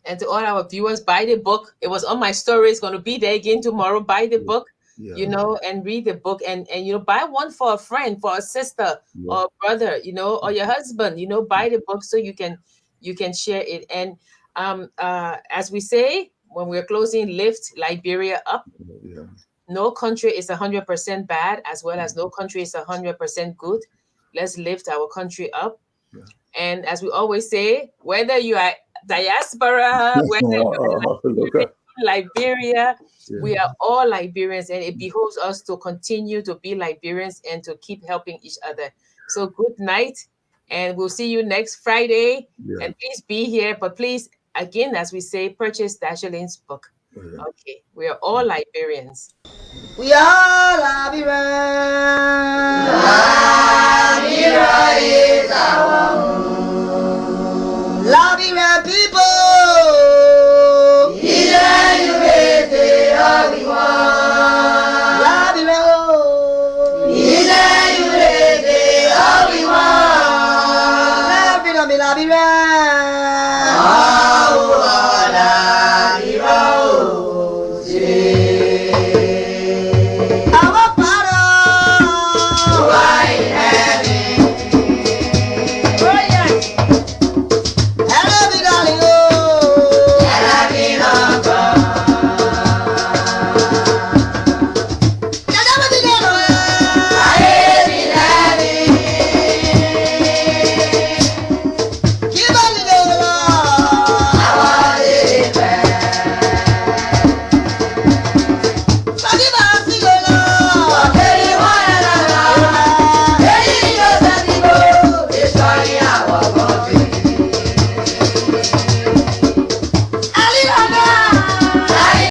And to all our viewers, buy the book. It was on my story. It's going to be there again tomorrow. Buy the book. You know, and read the book, and you know, buy one for a friend, for a sister or a brother, you know, or your husband, you know, buy the book so you can share it. And as we say when we're closing, lift Liberia up. No country is 100% bad, as well as no country is 100% good. Let's lift our country up. And as we always say, whether you are diaspora, whether Look you're at- in Liberia, yeah. we are all Liberians, and it behoves us to continue to be Liberians and to keep helping each other. So good night, and we'll see you next Friday. Yeah. And please be here, but please, again, as we say, purchase Dasherline's book. Yeah. Okay, we are all Liberians. We are Liberians. Liberia is our home.